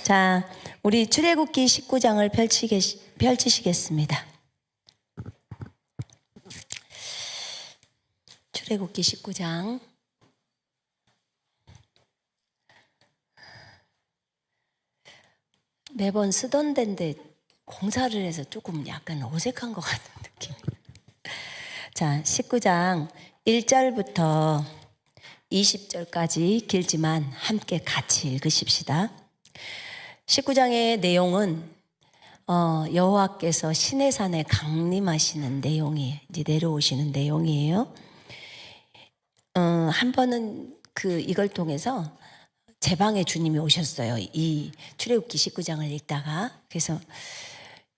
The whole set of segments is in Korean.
자, 우리 출애굽기 19장을 펼치시겠습니다. 출애굽기 19장. 매번 쓰던 데인데 공사를 해서 조금 약간 어색한 것 같은 느낌. 자, 19장 1절부터 20절까지 길지만 함께 같이 읽으십시다. 19장의 내용은 여호와께서 시내산에 강림하시는 내용이 이제 내려오시는 내용이에요. 한 번은 이걸 통해서 제 방에 주님이 오셨어요. 이 출애굽기 19장을 읽다가. 그래서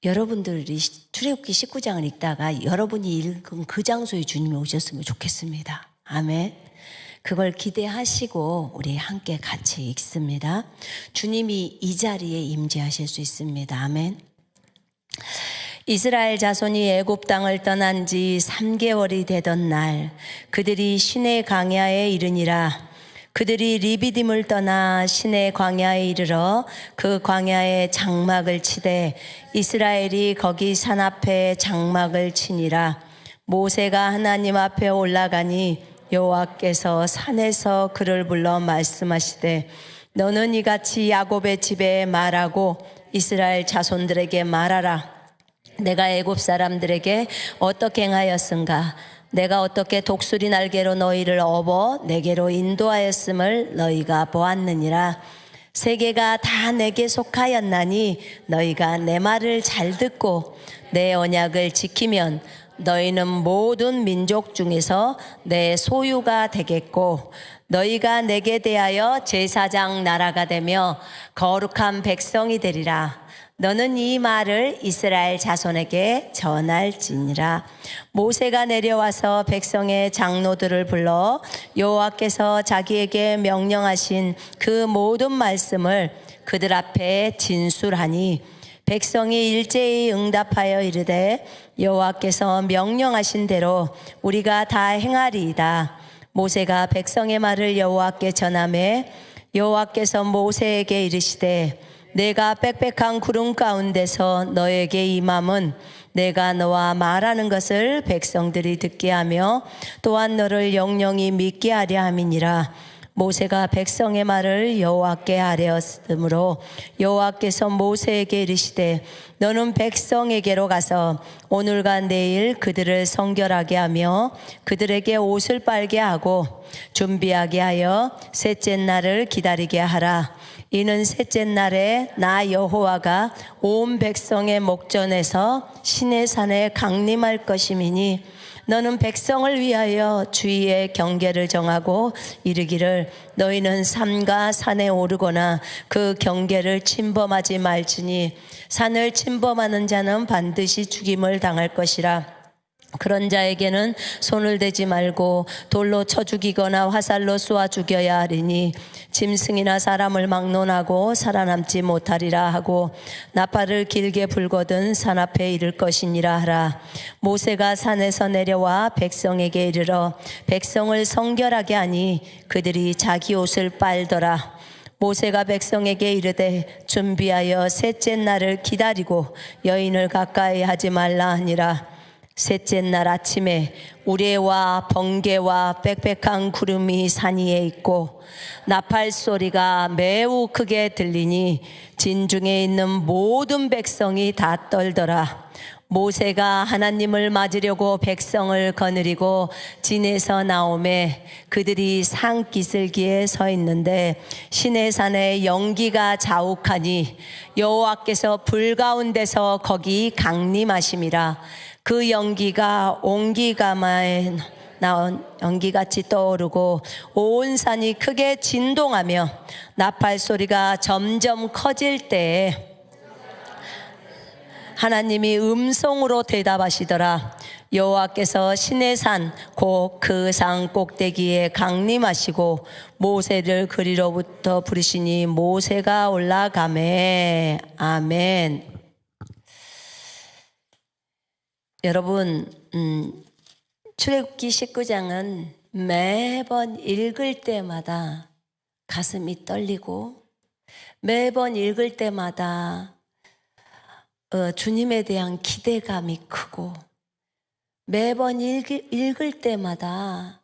여러분들이 출애굽기 19장을 읽다가 여러분이 읽은 그 장소에 주님이 오셨으면 좋겠습니다. 아멘. 그걸 기대하시고 우리 함께 같이 읽습니다. 주님이 이 자리에 임재하실 수 있습니다. 아멘. 이스라엘 자손이 애굽 땅을 떠난 지 3개월이 되던 날 그들이 시내 광야에 이르니라. 그들이 리비딤을 떠나 시내 광야에 이르러 그 광야에 장막을 치되 이스라엘이 거기 산 앞에 장막을 치니라. 모세가 하나님 앞에 올라가니 여호와께서 산에서 그를 불러 말씀하시되 너는 이같이 야곱의 집에 말하고 이스라엘 자손들에게 말하라. 내가 애굽 사람들에게 어떻게 행하였은가? 내가 어떻게 독수리 날개로 너희를 업어 내게로 인도하였음을 너희가 보았느니라. 세계가 다 내게 속하였나니 너희가 내 말을 잘 듣고 내 언약을 지키면 너희는 모든 민족 중에서 내 소유가 되겠고 너희가 내게 대하여 제사장 나라가 되며 거룩한 백성이 되리라. 너는 이 말을 이스라엘 자손에게 전할지니라. 모세가 내려와서 백성의 장로들을 불러 여호와께서 자기에게 명령하신 그 모든 말씀을 그들 앞에 진술하니 백성이 일제히 응답하여 이르되 여호와께서 명령하신 대로 우리가 다 행하리이다. 모세가 백성의 말을 여호와께 전하매 여호와께서 모세에게 이르시되 내가 빽빽한 구름 가운데서 너에게 임함은 내가 너와 말하는 것을 백성들이 듣게 하며 또한 너를 영영히 믿게 하려 함이니라. 모세가 백성의 말을 여호와께 아뢰었으므로 여호와께서 모세에게 이르시되 너는 백성에게로 가서 오늘과 내일 그들을 성결하게 하며 그들에게 옷을 빨게 하고 준비하게 하여 셋째 날을 기다리게 하라. 이는 셋째 날에 나 여호와가 온 백성의 목전에서 시내산에 강림할 것임이니 너는 백성을 위하여 주위의 경계를 정하고 이르기를 너희는 산과 산에 오르거나 그 경계를 침범하지 말지니 산을 침범하는 자는 반드시 죽임을 당할 것이라. 그런 자에게는 손을 대지 말고 돌로 쳐 죽이거나 화살로 쏘아 죽여야 하리니 짐승이나 사람을 막론하고 살아남지 못하리라 하고 나팔을 길게 불거든 산 앞에 이를 것이니라 하라. 모세가 산에서 내려와 백성에게 이르러 백성을 성결하게 하니 그들이 자기 옷을 빨더라. 모세가 백성에게 이르되 준비하여 셋째 날을 기다리고 여인을 가까이 하지 말라 하니라. 셋째 날 아침에 우레와 번개와 빽빽한 구름이 산 위에 있고 나팔 소리가 매우 크게 들리니 진중에 있는 모든 백성이 다 떨더라. 모세가 하나님을 맞으려고 백성을 거느리고 진에서 나오매 그들이 산 기슭기에 서 있는데 시내산에 연기가 자욱하니 여호와께서 불 가운데서 거기 강림하심이라. 그 연기가 옹기가마에 나온 연기같이 떠오르고 온 산이 크게 진동하며 나팔 소리가 점점 커질 때에 하나님이 음성으로 대답하시더라. 여호와께서 시내산 곧 그 산 꼭대기에 강림하시고 모세를 그리로부터 부르시니 모세가 올라가매. 아멘. 여러분, 출애굽기 19장은 매번 읽을 때마다 가슴이 떨리고 매번 읽을 때마다 주님에 대한 기대감이 크고, 매번 읽을 때마다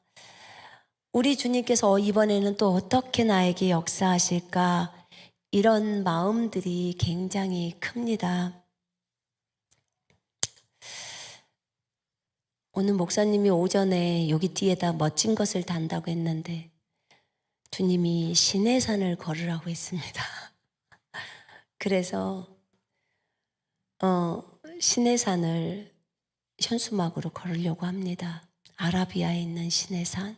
우리 주님께서 이번에는 또 어떻게 나에게 역사하실까, 이런 마음들이 굉장히 큽니다. 오늘 목사님이 오전에 여기 뒤에다 멋진 것을 단다고 했는데 주님이 시내산을 걸으라고 했습니다. 그래서 시내산을 현수막으로 걸으려고 합니다. 아라비아에 있는 시내산.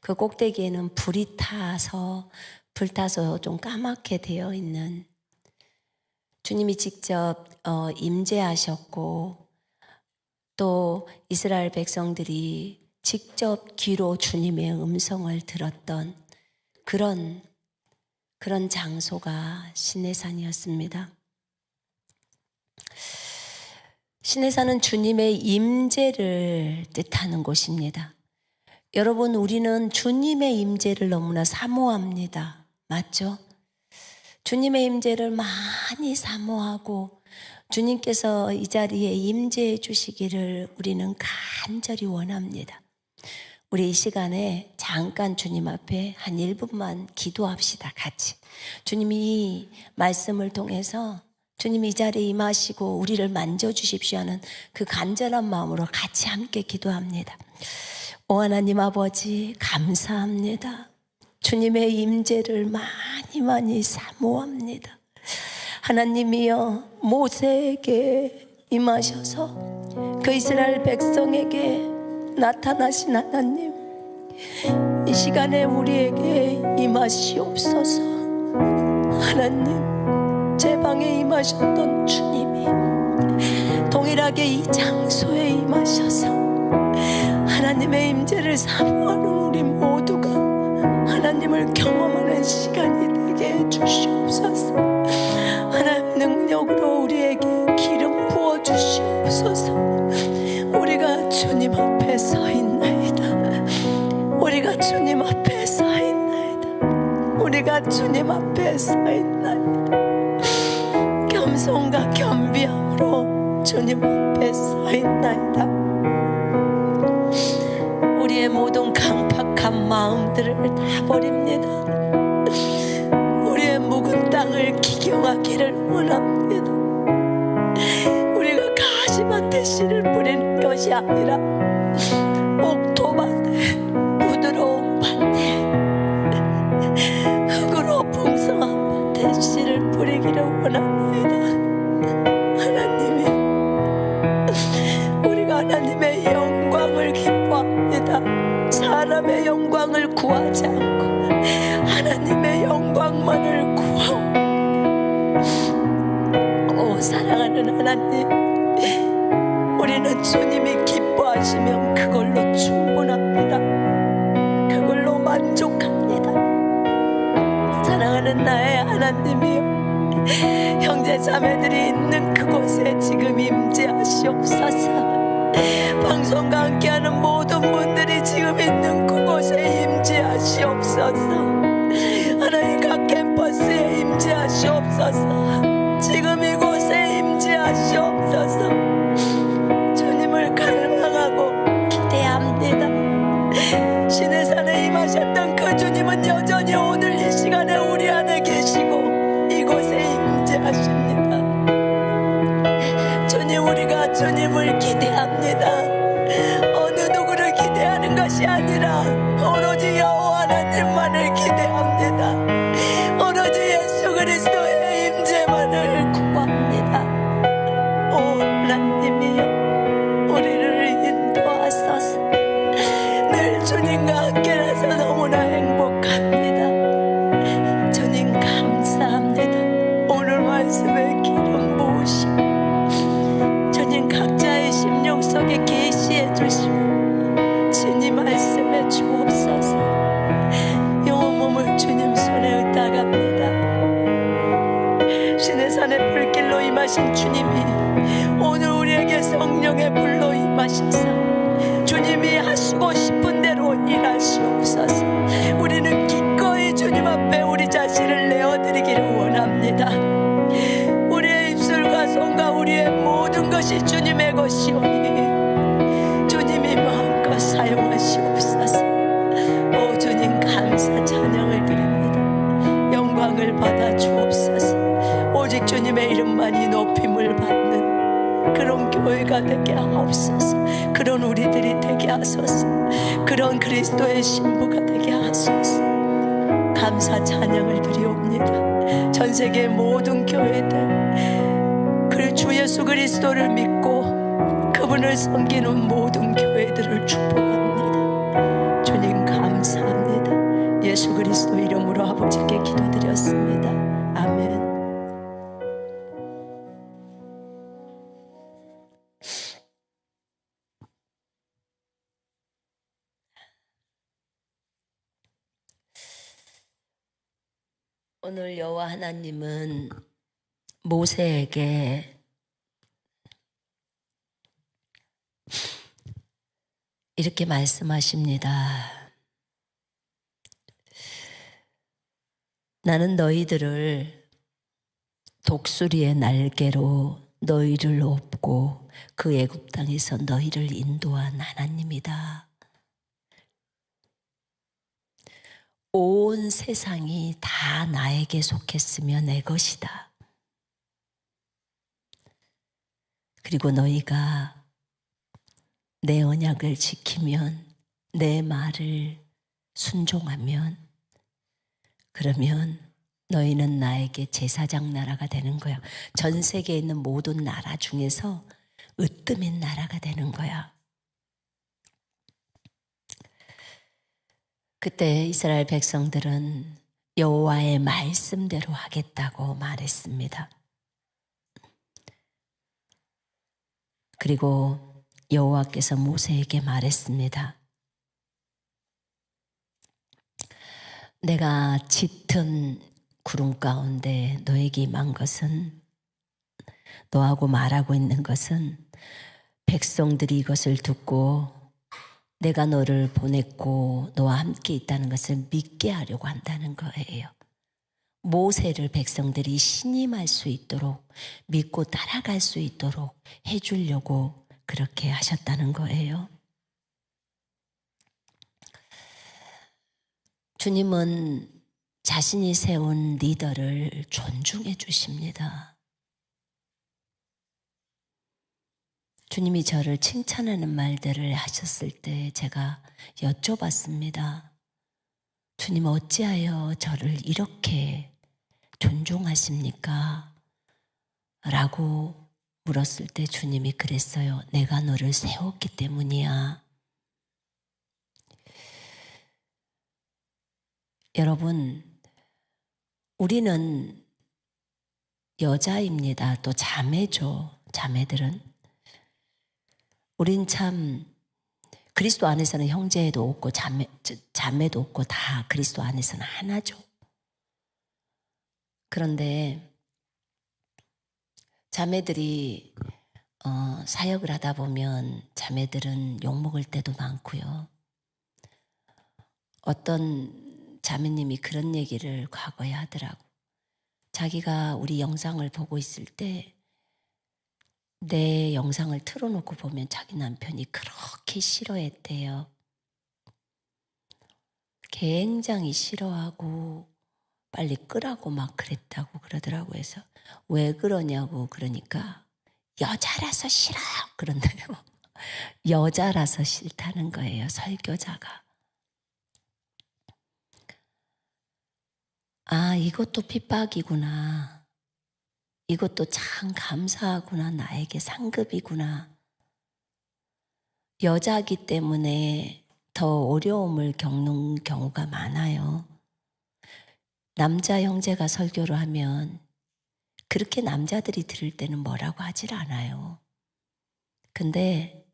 그 꼭대기에는 불이 타서 좀 까맣게 되어 있는, 주님이 직접 임재하셨고 또 이스라엘 백성들이 직접 귀로 주님의 음성을 들었던 그런 장소가 시내산이었습니다. 시내산은 주님의 임재를 뜻하는 곳입니다. 여러분, 우리는 주님의 임재를 너무나 사모합니다. 맞죠? 주님의 임재를 많이 사모하고 주님께서 이 자리에 임재해 주시기를 우리는 간절히 원합니다. 우리 이 시간에 잠깐 주님 앞에 한 1분만 기도합시다. 같이. 주님이 말씀을 통해서 주님이 이 자리에 임하시고 우리를 만져주십시오 하는 그 간절한 마음으로 같이 함께 기도합니다. 오 하나님 아버지, 감사합니다. 주님의 임재를 많이 사모합니다. 하나님이여, 모세에게 임하셔서 그 이스라엘 백성에게 나타나신 하나님, 이 시간에 우리에게 임하시옵소서. 하나님, 제 방에 임하셨던 주님이 동일하게 이 장소에 임하셔서 하나님의 임재를 사모하는 우리 모두가 하나님을 경험하는 시간이 되게 해주시옵소서. 하나님, 능력으로 우리에게 기름 부어주시옵소서. 우리가 주님 앞에 서 있나이다. 우리가 주님 앞에 서 있나이다. 우리가 주님 앞에 서 있나이다. 겸손과 겸비함으로 주님 앞에 서 있나이다. 우리의 모든 강팍한 마음들을 다 버립니다. 우리의 묵은 땅을 기경하기를 원합니다. 우리가 가시밭에 씨를 뿌리는 것이 아니라 옥토밭에, 부드러운 밭에, 흙으로 풍성한 밭에 씨를 뿌리기를 원합니다. 하나님이, 우리가 하나님의 영광을 기뻐합니다. 사람의 영광을 구하지 않고 하나님의 영광만을 구하오. 오 사랑하는 하나님, 우리는 주님이 기뻐하시면 그걸로 충분합니다. 그걸로 만족합니다. 사랑하는 나의 하나님이여, 형제 자매들이 있는 그곳에 지금 임재하시옵소서. 방송과 함께하는 모든 분들이 지금 있는 그곳에 임재하시옵소서. 하나님, 각 캠퍼스에 임재하시옵소서. 지금 이곳에 임재하시옵소서. 주님을 갈망하고 기대합니다. 시내산에 임하셨던 그 주님은 여전히 오늘 이 시간에 우리 안에 계시고 이곳에 임재하십니다. 주님, 우리가 주님을 기대합니다. 어느 누구를 기대하는 것이 아니라 오로지 여호와 하나님만을 기대합니다. 오로지 예수 그리스도의 임재만을 구합니다. 오 하나님이 우리를 인도하소서. 늘 주님과 함께라서 너무나 행복합니다. 주님 감사합니다. 오늘 말씀에 기름 부으시고 주님 각자의 심령 속에 계시해 주시고 주님 말씀해 주옵소서. 영혼 몸을 주님 손에 의탁합니다. 시내산의 불길로 임하신 주님이 오늘 우리에게 성령의 불로 임하셔서 주님이 하시고 싶은 대로 일하시옵소서. 우리는 기꺼이 주님 앞에 우리 자신을 내어드리기 것이 주님의 것이오니 주님이 마음껏 사용하시옵소서. 오 주님, 감사 찬양을 드립니다. 영광을 받아 주옵소서. 오직 주님의 이름만이 높임을 받는 그런 교회가 되게 하옵소서. 그런 우리들이 되게 하소서. 그런 그리스도의 신부가 되게 하소서. 감사 찬양을 드리옵니다. 전 세계 모든 교회들, 그 주 예수 그리스도를 믿고 그분을 섬기는 모든 교회들을 축복합니다. 주님 감사합니다. 예수 그리스도 이름으로 아버지께 기도드렸습니다. 아멘. 오늘 여호와 하나님은 모세에게 이렇게 말씀하십니다. 나는 너희들을 독수리의 날개로 너희를 업고 그 애굽 땅에서 너희를 인도한 하나님이다. 온 세상이 다 나에게 속했으며 내 것이다. 그리고 너희가 내 언약을 지키면, 내 말을 순종하면, 그러면 너희는 나에게 제사장 나라가 되는 거야. 전 세계에 있는 모든 나라 중에서 으뜸인 나라가 되는 거야. 그때 이스라엘 백성들은 여호와의 말씀대로 하겠다고 말했습니다. 그리고 여호와께서 모세에게 말했습니다. 내가 짙은 구름 가운데 너에게 임한 것은, 너하고 말하고 있는 것은 백성들이 이것을 듣고 내가 너를 보냈고 너와 함께 있다는 것을 믿게 하려고 한다는 거예요. 모세를 백성들이 신임할 수 있도록, 믿고 따라갈 수 있도록 해주려고 그렇게 하셨다는 거예요. 주님은 자신이 세운 리더를 존중해 주십니다. 주님이 저를 칭찬하는 말들을 하셨을 때 제가 여쭤봤습니다. 주님, 어찌하여 저를 이렇게 존중하십니까? 라고 물었을 때 주님이 그랬어요. 내가 너를 세웠기 때문이야. 여러분, 우리는 여자입니다. 또 자매죠. 자매들은. 우린 참 그리스도 안에서는 형제도 없고 자매도 없고 다 그리스도 안에서는 하나죠. 그런데 자매들이 사역을 하다 보면 자매들은 욕먹을 때도 많고요. 어떤 자매님이 그런 얘기를 과거에 하더라고. 자기가 우리 영상을 보고 있을 때 내 영상을 틀어놓고 보면 자기 남편이 그렇게 싫어했대요. 굉장히 싫어하고 빨리 끄라고 막 그랬다고 그러더라고요. 그래서 왜 그러냐고 그러니까 여자라서 싫어요 그런데요. 여자라서 싫다는 거예요. 설교자가. 아, 이것도 핍박이구나. 이것도 참 감사하구나. 나에게 상급이구나. 여자이기 때문에 더 어려움을 겪는 경우가 많아요. 남자 형제가 설교를 하면 그렇게 남자들이 들을 때는 뭐라고 하질 않아요. 근데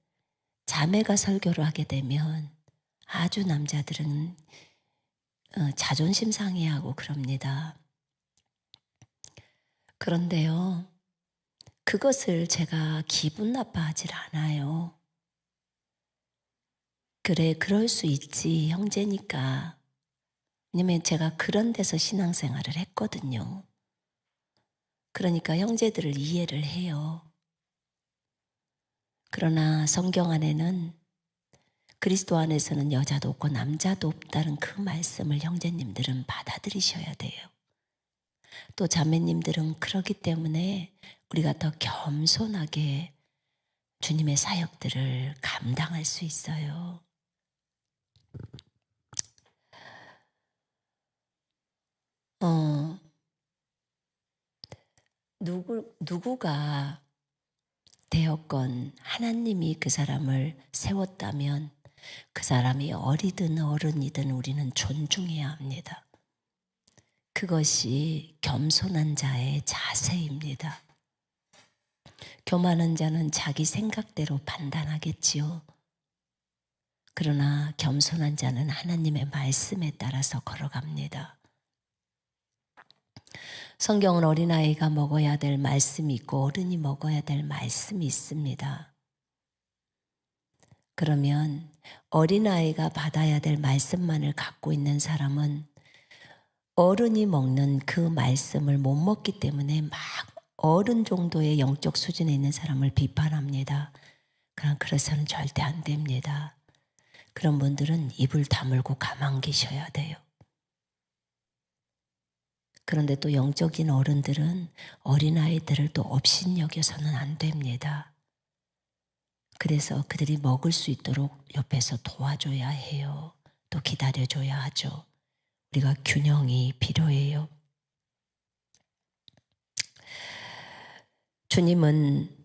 자매가 설교를 하게 되면 아주 남자들은 자존심 상해하고 그럽니다. 그런데요, 그것을 제가 기분 나빠하질 않아요. 그래, 그럴 수 있지, 형제니까. 왜냐면 제가 그런 데서 신앙생활을 했거든요. 그러니까 형제들을 이해를 해요. 그러나 성경 안에는 그리스도 안에서는 여자도 없고 남자도 없다는 그 말씀을 형제님들은 받아들이셔야 돼요. 또 자매님들은 그렇기 때문에 우리가 더 겸손하게 주님의 사역들을 감당할 수 있어요. 누구가 되었건 하나님이 그 사람을 세웠다면 그 사람이 어리든 어른이든 우리는 존중해야 합니다. 그것이 겸손한 자의 자세입니다. 교만한 자는 자기 생각대로 판단하겠지요. 그러나 겸손한 자는 하나님의 말씀에 따라서 걸어갑니다. 성경은 어린아이가 먹어야 될 말씀이 있고 어른이 먹어야 될 말씀이 있습니다. 그러면 어린아이가 받아야 될 말씀만을 갖고 있는 사람은 어른이 먹는 그 말씀을 못 먹기 때문에 막 어른 정도의 영적 수준에 있는 사람을 비판합니다. 그럼 그래서는 절대 안 됩니다. 그런 분들은 입을 다물고 가만 계셔야 돼요. 그런데 또 영적인 어른들은 어린아이들을 또 업신여겨서는 안 됩니다. 그래서 그들이 먹을 수 있도록 옆에서 도와줘야 해요. 또 기다려줘야 하죠. 우리가 균형이 필요해요. 주님은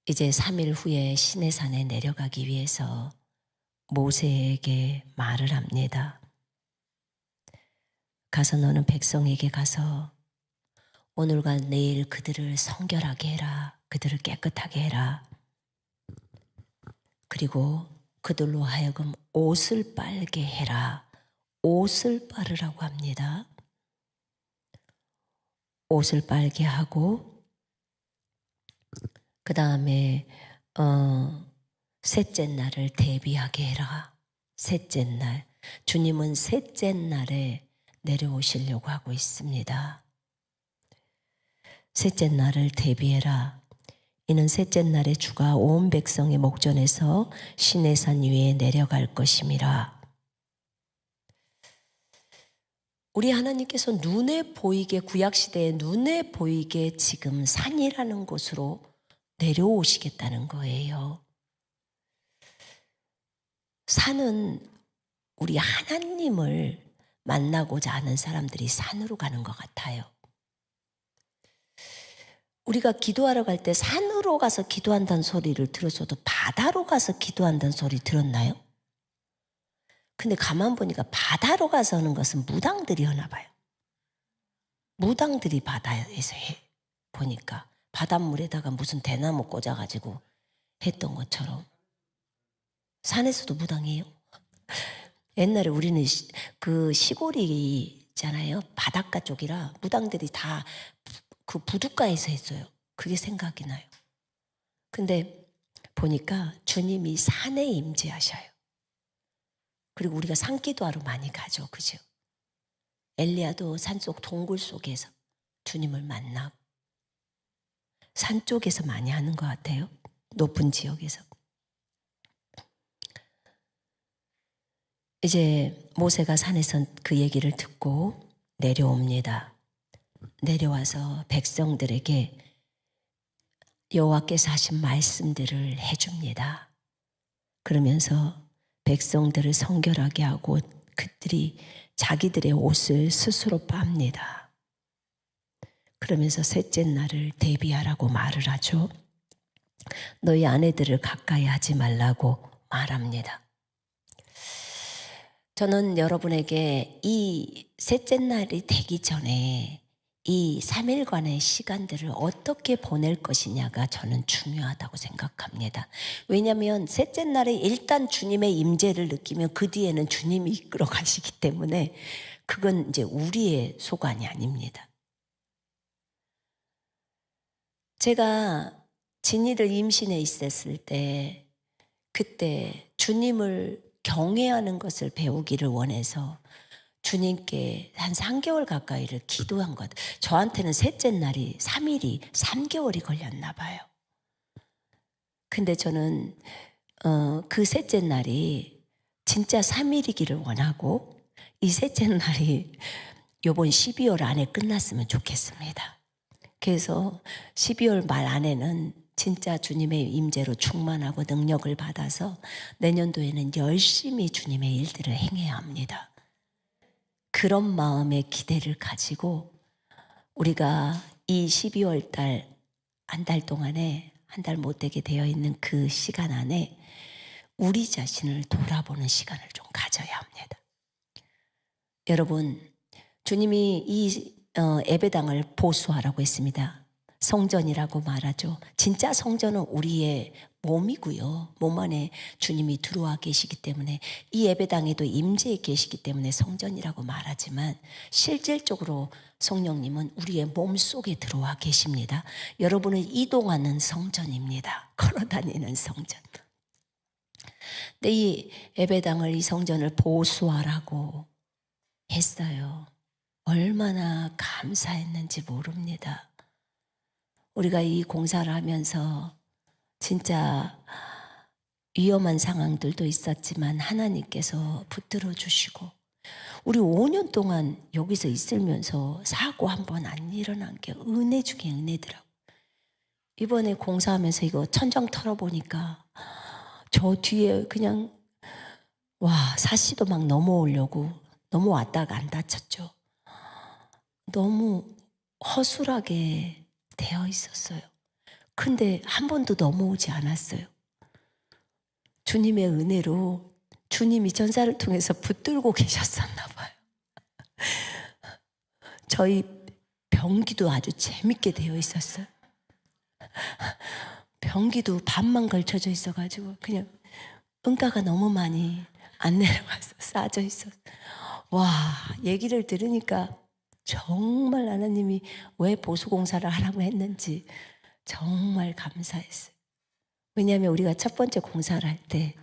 이제 3일 후에 시내산에 내려가기 위해서 모세에게 말을 합니다. 가서 너는 백성에게 가서 오늘과 내일 그들을 성결하게 해라. 그들을 깨끗하게 해라. 그리고 그들로 하여금 옷을 빨게 해라. 옷을 빨으라고 합니다. 옷을 빨게 하고 그 다음에 셋째 날을 대비하게 해라. 셋째 날. 주님은 셋째 날에 내려오시려고 하고 있습니다. 셋째 날을 대비해라. 이는 셋째 날에 주가 온 백성의 목전에서 시내산 위에 내려갈 것임이라. 우리 하나님께서 눈에 보이게 구약시대에 눈에 보이게 지금 산이라는 곳으로 내려오시겠다는 거예요. 산은 우리 하나님을 만나고자 하는 사람들이 산으로 가는 것 같아요. 우리가 기도하러 갈 때 산으로 가서 기도한다는 소리를 들었어도 바다로 가서 기도한다는 소리 들었나요? 근데 가만 보니까 바다로 가서 하는 것은 무당들이 하나 봐요. 무당들이 바다에서 해. 보니까 바닷물에다가 무슨 대나무 꽂아가지고 했던 것처럼. 산에서도 무당이에요. 옛날에 우리는 그 시골이 있잖아요. 바닷가 쪽이라 무당들이 다 그 부둣가에서 했어요. 그게 생각이 나요. 근데 보니까 주님이 산에 임재하셔요. 그리고 우리가 산기도하러 많이 가죠. 그죠? 엘리야도 산속 동굴 속에서 주님을 만나고 산 쪽에서 많이 하는 것 같아요. 높은 지역에서. 이제 모세가 산에서 그 얘기를 듣고 내려옵니다. 내려와서 백성들에게 여호와께서 하신 말씀들을 해줍니다. 그러면서 백성들을 성결하게 하고 그들이 자기들의 옷을 스스로 빱니다. 그러면서 셋째 날을 대비하라고 말을 하죠. 너희 아내들을 가까이 하지 말라고 말합니다. 저는 여러분에게 이 셋째 날이 되기 전에 이 3일간의 시간들을 어떻게 보낼 것이냐가 저는 중요하다고 생각합니다. 왜냐하면 셋째 날에 일단 주님의 임재를 느끼면 그 뒤에는 주님이 이끌어 가시기 때문에 그건 이제 우리의 소관이 아닙니다. 제가 진이를 임신해 있었을 때 그때 주님을 경외하는 것을 배우기를 원해서 주님께 한 3개월 가까이를 기도한 것. 저한테는 셋째 날이 3일이 3개월이 걸렸나 봐요. 근데 저는 그 셋째 날이 진짜 3일이기를 원하고 이 셋째 날이 요번 12월 안에 끝났으면 좋겠습니다. 그래서 12월 말 안에는 진짜 주님의 임재로 충만하고 능력을 받아서 내년도에는 열심히 주님의 일들을 행해야 합니다. 그런 마음의 기대를 가지고 우리가 이 12월 달 한 달 동안에 한 달 못되게 되어 있는 그 시간 안에 우리 자신을 돌아보는 시간을 좀 가져야 합니다. 여러분, 주님이 이 예배당을 보수하라고 했습니다. 성전이라고 말하죠. 진짜 성전은 우리의 몸이고요. 몸 안에 주님이 들어와 계시기 때문에 이 예배당에도 임재해 계시기 때문에 성전이라고 말하지만 실질적으로 성령님은 우리의 몸 속에 들어와 계십니다. 여러분은 이동하는 성전입니다. 걸어다니는 성전. 근데 이 예배당을 이 성전을 보수하라고 했어요. 얼마나 감사했는지 모릅니다. 우리가 이 공사를 하면서 진짜 위험한 상황들도 있었지만 하나님께서 붙들어 주시고 우리 5년 동안 여기서 있으면서 사고 한 번 안 일어난 게 은혜 중에 은혜더라고. 이번에 공사하면서 이거 천장 털어보니까 저 뒤에 그냥 사시도 막 넘어오려고 넘어왔다가 안 다쳤죠. 너무 허술하게 되어 있었어요. 근데 한 번도 넘어오지 않았어요. 주님의 은혜로 주님이 전사를 통해서 붙들고 계셨었나 봐요. 저희 변기도 아주 재밌게 되어 있었어요. 변기도 반만 걸쳐져 있어가지고 그냥 응가가 너무 많이 안 내려가서 싸져 있었어요. 얘기를 들으니까 정말 하나님이 왜 보수공사를 하라고 했는지 정말 감사했어요. 왜냐하면 우리가 첫 번째 공사를 할 때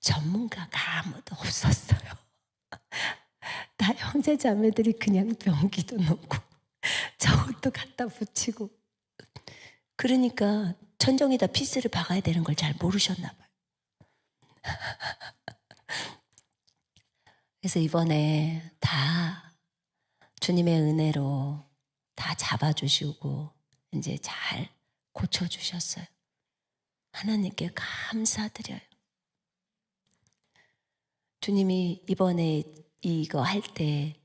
전문가가 아무도 없었어요. 다 형제 자매들이 그냥 변기도 넣고 저것도 갖다 붙이고 그러니까 천정에다 피스를 박아야 되는 걸 잘 모르셨나 봐요. 그래서 이번에 다 주님의 은혜로 다 잡아주시고 이제 잘 고쳐주셨어요. 하나님께 감사드려요. 주님이 이번에 이거 할 때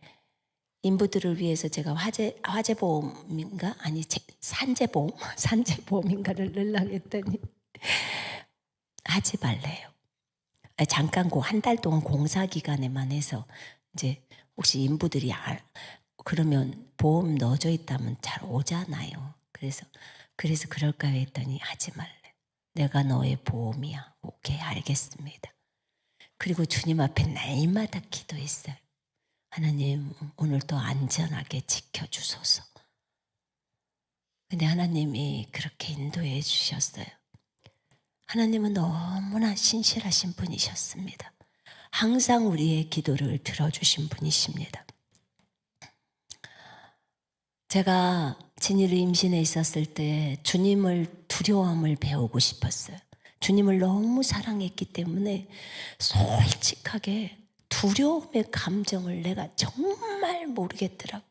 인부들을 위해서 제가 화재보험인가? 아니 산재보험인가를 넣으려고 했더니 하지 말래요. 잠깐 그 한 달 동안 공사 기간에만 해서 이제 혹시 인부들이 그러면 보험 넣어져 있다면 잘 오잖아요. 그래서 그럴까 했더니 하지 말래. 내가 너의 보험이야. 오케이, 알겠습니다. 그리고 주님 앞에 날마다 기도했어요. 하나님, 오늘도 안전하게 지켜주소서. 근데 하나님이 그렇게 인도해 주셨어요. 하나님은 너무나 신실하신 분이셨습니다. 항상 우리의 기도를 들어주신 분이십니다. 제가 진이를 임신해 있었을 때 주님을 두려움을 배우고 싶었어요. 주님을 너무 사랑했기 때문에 솔직하게 두려움의 감정을 내가 정말 모르겠더라고요.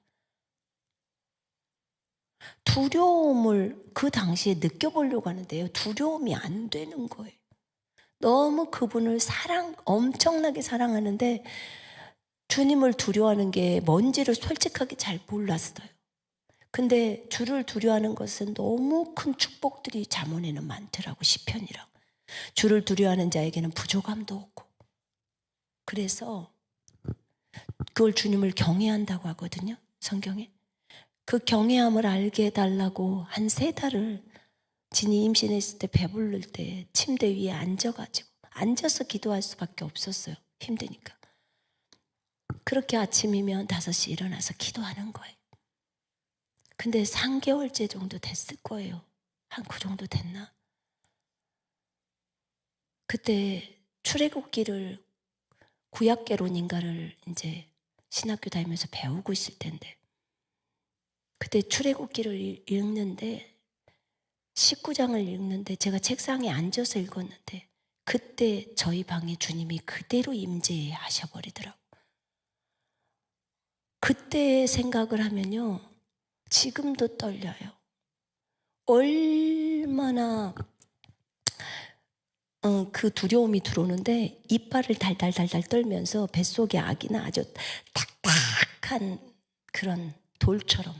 두려움을 그 당시에 느껴보려고 하는데요. 두려움이 안 되는 거예요. 너무 그분을 엄청나게 사랑하는데 주님을 두려워하는 게 뭔지를 솔직하게 잘 몰랐어요. 근데 주를 두려워하는 것은 너무 큰 축복들이 잠언에는 많더라고. 시편이라고. 주를 두려워하는 자에게는 부족함도 없고. 그래서 그걸 주님을 경외한다고 하거든요. 성경에. 그 경외함을 알게 해달라고 한 3달을 진이 임신했을 때 배부를 때 침대 위에 앉아서 기도할 수밖에 없었어요. 힘드니까. 그렇게 아침이면 5시 일어나서 기도하는 거예요. 근데 3개월째 정도 됐을 거예요. 한 그 정도 됐나? 그때 출애굽기를 구약개론인가를 이제 신학교 다니면서 배우고 있을 텐데 그때 출애굽기를 읽는데 19장을 읽는데 제가 책상에 앉아서 읽었는데 그때 저희 방에 주님이 그대로 임재하셔 버리더라고요. 그때 생각을 하면요, 지금도 떨려요. 얼마나 그 두려움이 들어오는데 이빨을 달달달달 떨면서 뱃속에 아기는 아주 탁탁한 그런 돌처럼,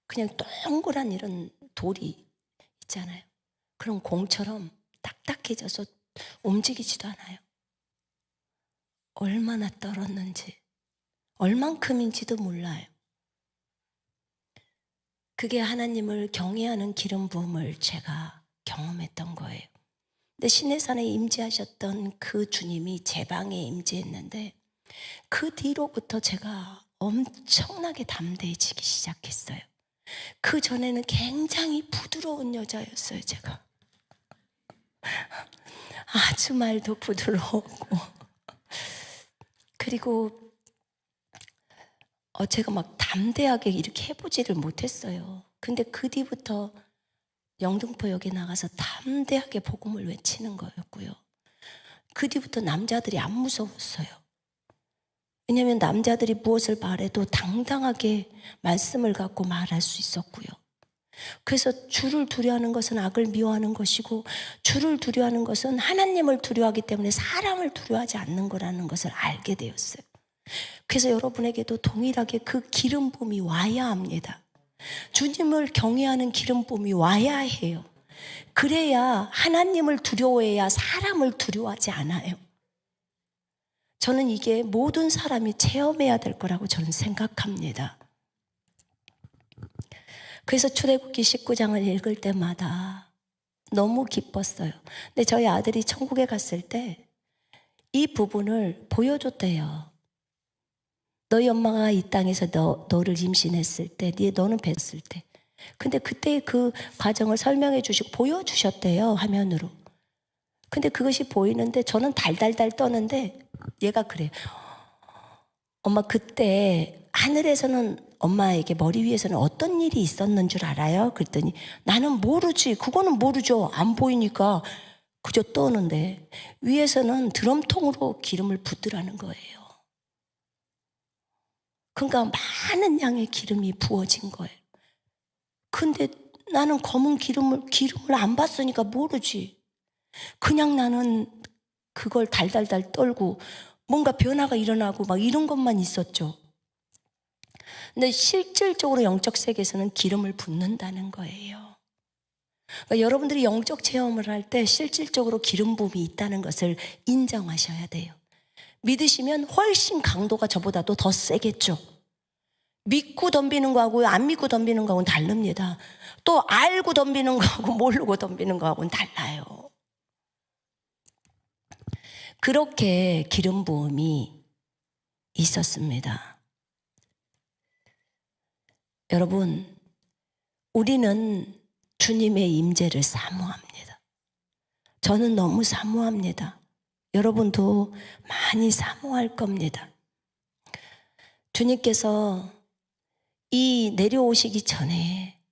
그냥 동그란 이런 돌이 있잖아요. 그런 공처럼 딱딱해져서 움직이지도 않아요. 얼마나 떨었는지, 얼만큼인지도 몰라요. 그게 하나님을 경외하는 기름 부음을 제가 경험했던 거예요. 근데 시내산에 임재하셨던 그 주님이 제 방에 임재했는데 그 뒤로부터 제가 엄청나게 담대해지기 시작했어요. 그 전에는 굉장히 부드러운 여자였어요. 제가 아주 말도 부드러웠고, 그리고 제가 막 담대하게 이렇게 해보지를 못했어요. 근데 그 뒤부터 영등포역에 나가서 담대하게 복음을 외치는 거였고요. 그 뒤부터 남자들이 안 무서웠어요. 왜냐하면 남자들이 무엇을 말해도 당당하게 말씀을 갖고 말할 수 있었고요. 그래서 주를 두려워하는 것은 악을 미워하는 것이고, 주를 두려워하는 것은 하나님을 두려워하기 때문에 사람을 두려워하지 않는 거라는 것을 알게 되었어요. 그래서 여러분에게도 동일하게 그 기름 부음이 와야 합니다. 주님을 경외하는 기름 부음이 와야 해요. 그래야 하나님을 두려워해야 사람을 두려워하지 않아요. 저는 이게 모든 사람이 체험해야 될 거라고 저는 생각합니다. 그래서 출애굽기 19장을 읽을 때마다 너무 기뻤어요. 근데 저희 아들이 천국에 갔을 때 이 부분을 보여줬대요. 너희 엄마가 이 땅에서 너를 임신했을 때, 너는 뵀을 때. 근데 그때 그 과정을 설명해 주시고 보여주셨대요, 화면으로. 근데 그것이 보이는데 저는 달달달 떠는데 얘가 그래요. 엄마, 그때 하늘에서는 엄마에게 머리 위에서는 어떤 일이 있었는 줄 알아요? 그랬더니 나는 모르지. 그거는 모르죠. 안 보이니까 그저 떠는데 위에서는 드럼통으로 기름을 붓더라는 거예요. 그러니까 많은 양의 기름이 부어진 거예요. 근데 나는 검은 기름을 안 봤으니까 모르지. 그냥 나는 그걸 달달달 떨고 뭔가 변화가 일어나고 막 이런 것만 있었죠. 근데 실질적으로 영적 세계에서는 기름을 붓는다는 거예요. 그러니까 여러분들이 영적 체험을 할 때 실질적으로 기름 부음이 있다는 것을 인정하셔야 돼요. 믿으시면 훨씬 강도가 저보다도 더 세겠죠. 믿고 덤비는 거하고 안 믿고 덤비는 거하고는 다릅니다. 또 알고 덤비는 거하고 모르고 덤비는 거하고는 달라요. 그렇게 기름 부음이 있었습니다. 여러분, 우리는 주님의 임재를 사모합니다. 저는 너무 사모합니다. 여러분도 많이 사모할 겁니다. 주님께서 이 내려오시기 전에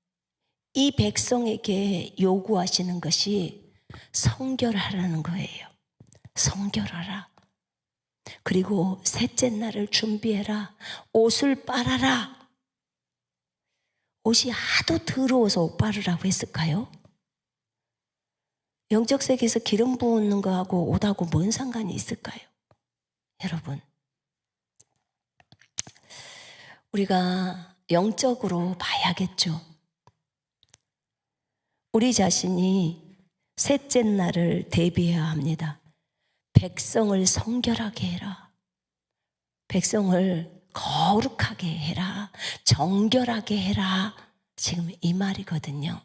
이 백성에게 요구하시는 것이 성결하라는 거예요. 성결하라. 그리고 셋째 날을 준비해라. 옷을 빨아라. 옷이 하도 더러워서 옷 빨으라고 했을까요? 영적 세계에서 기름 부은 거하고 옷하고 뭔 상관이 있을까요? 여러분, 우리가 영적으로 봐야겠죠. 우리 자신이 셋째 날을 대비해야 합니다. 백성을 성결하게 해라. 백성을 거룩하게 해라. 정결하게 해라. 지금 이 말이거든요.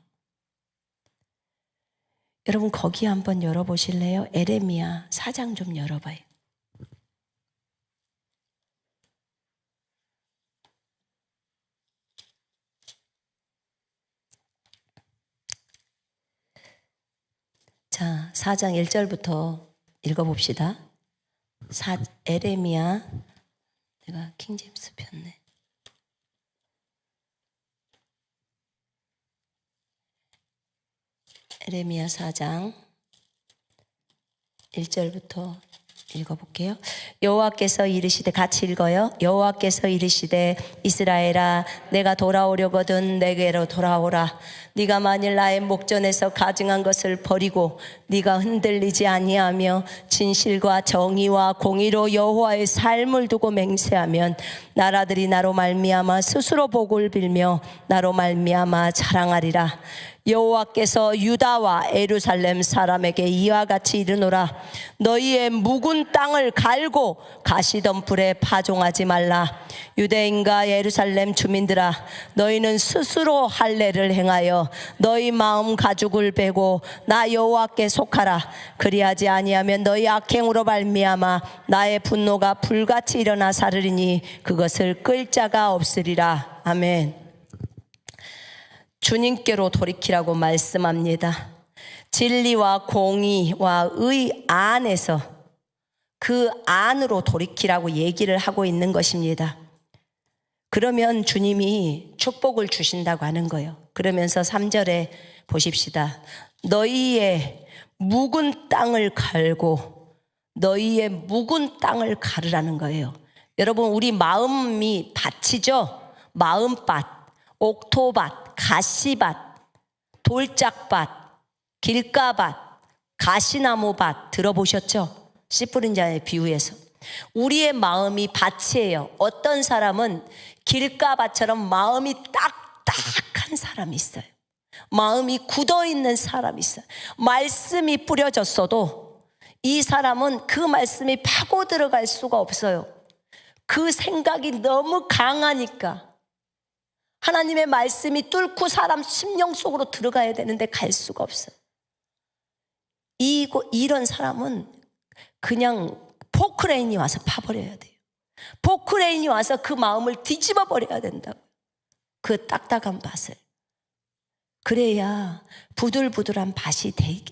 여러분, 거기 한번 열어보실래요? 에레미야 4장 좀 열어봐요. 자, 4장 1절부터 읽어봅시다. 에레미야, 내가 킹제임스 폈네. 에레미야 4장 1절부터 읽어볼게요. 여호와께서 이르시되, 같이 읽어요. 여호와께서 이르시되, 이스라엘아, 내가 돌아오려거든 내게로 돌아오라. 네가 만일 나의 목전에서 가증한 것을 버리고 네가 흔들리지 아니하며 진실과 정의와 공의로 여호와의 삶을 두고 맹세하면 나라들이 나로 말미암아 스스로 복을 빌며 나로 말미암아 자랑하리라. 여호와께서 유다와 예루살렘 사람에게 이와 같이 이르노라. 너희의 묵은 땅을 갈고 가시덤불에 파종하지 말라. 유대인과 예루살렘 주민들아, 너희는 스스로 할례를 행하여 너희 마음 가죽을 베고 나 여호와께 속하라. 그리하지 아니하면 너희 악행으로 말미암아 나의 분노가 불같이 일어나 사르리니 그것을 끌 자가 없으리라. 아멘. 주님께로 돌이키라고 말씀합니다. 진리와 공의와 의 안에서 그 안으로 돌이키라고 얘기를 하고 있는 것입니다. 그러면 주님이 축복을 주신다고 하는 거예요. 그러면서 3절에 보십시다. 너희의 묵은 땅을 갈고 너희의 묵은 땅을 가르라는 거예요. 여러분, 우리 마음이 밭이죠. 마음밭, 옥토밭, 가시밭, 돌짝밭, 길가밭, 가시나무밭 들어보셨죠? 씨 뿌린 자의 비유에서. 우리의 마음이 밭이에요. 어떤 사람은 길가밭처럼 마음이 딱딱한 사람이 있어요. 마음이 굳어있는 사람이 있어요. 말씀이 뿌려졌어도 이 사람은 그 말씀이 파고 들어갈 수가 없어요. 그 생각이 너무 강하니까. 하나님의 말씀이 뚫고 사람 심령 속으로 들어가야 되는데 갈 수가 없어요. 이런 사람은 그냥 포크레인이 와서 파버려야 돼요. 포크레인이 와서 그 마음을 뒤집어 버려야 된다고. 그 딱딱한 밭을. 그래야 부들부들한 밭이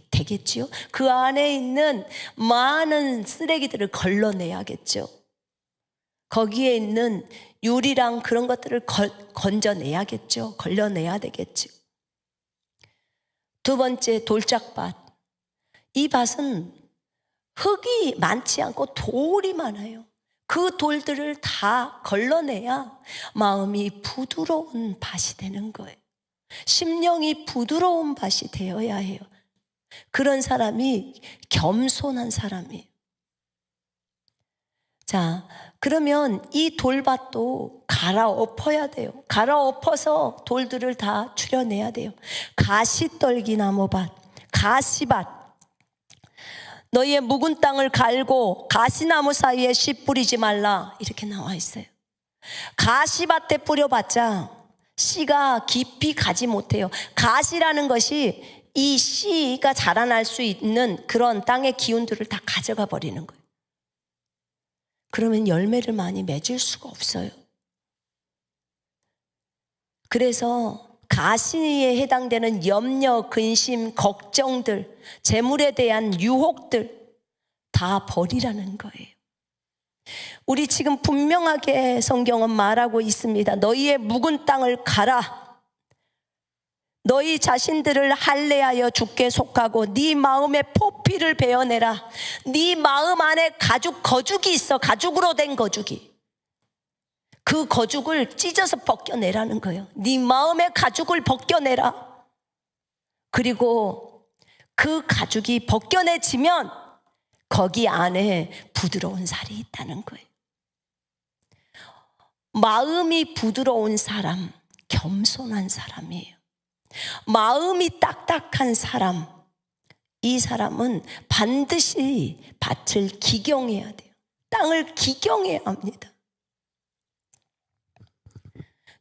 되겠지요. 그 안에 있는 많은 쓰레기들을 걸러내야겠죠. 거기에 있는 유리랑 그런 것들을 건져내야겠죠. 걸려내야 되겠죠. 두 번째, 돌짝밭. 이 밭은 흙이 많지 않고 돌이 많아요. 그 돌들을 다 걸러내야 마음이 부드러운 밭이 되는 거예요. 심령이 부드러운 밭이 되어야 해요. 그런 사람이 겸손한 사람이에요. 자, 그러면 이 돌밭도 갈아엎어야 돼요. 갈아엎어서 돌들을 다 추려내야 돼요. 가시떨기나무밭, 가시밭. 너희의 묵은 땅을 갈고 가시나무 사이에 씨 뿌리지 말라. 이렇게 나와 있어요. 가시밭에 뿌려봤자 씨가 깊이 가지 못해요. 가시라는 것이 이 씨가 자라날 수 있는 그런 땅의 기운들을 다 가져가 버리는 거예요. 그러면 열매를 많이 맺을 수가 없어요. 그래서 가시에 해당되는 염려, 근심, 걱정들, 재물에 대한 유혹들 다 버리라는 거예요. 우리 지금 분명하게 성경은 말하고 있습니다. 너희의 묵은 땅을 가라. 너희 자신들을 할례하여 주께 속하고 네 마음에 포피를 베어내라. 네 마음 안에 거죽이 있어. 가죽으로 된 거죽이. 그 거죽을 찢어서 벗겨내라는 거예요. 네 마음의 가죽을 벗겨내라. 그리고 그 가죽이 벗겨내지면 거기 안에 부드러운 살이 있다는 거예요. 마음이 부드러운 사람, 겸손한 사람이에요. 마음이 딱딱한 사람, 이 사람은 반드시 밭을 기경해야 돼요. 땅을 기경해야 합니다.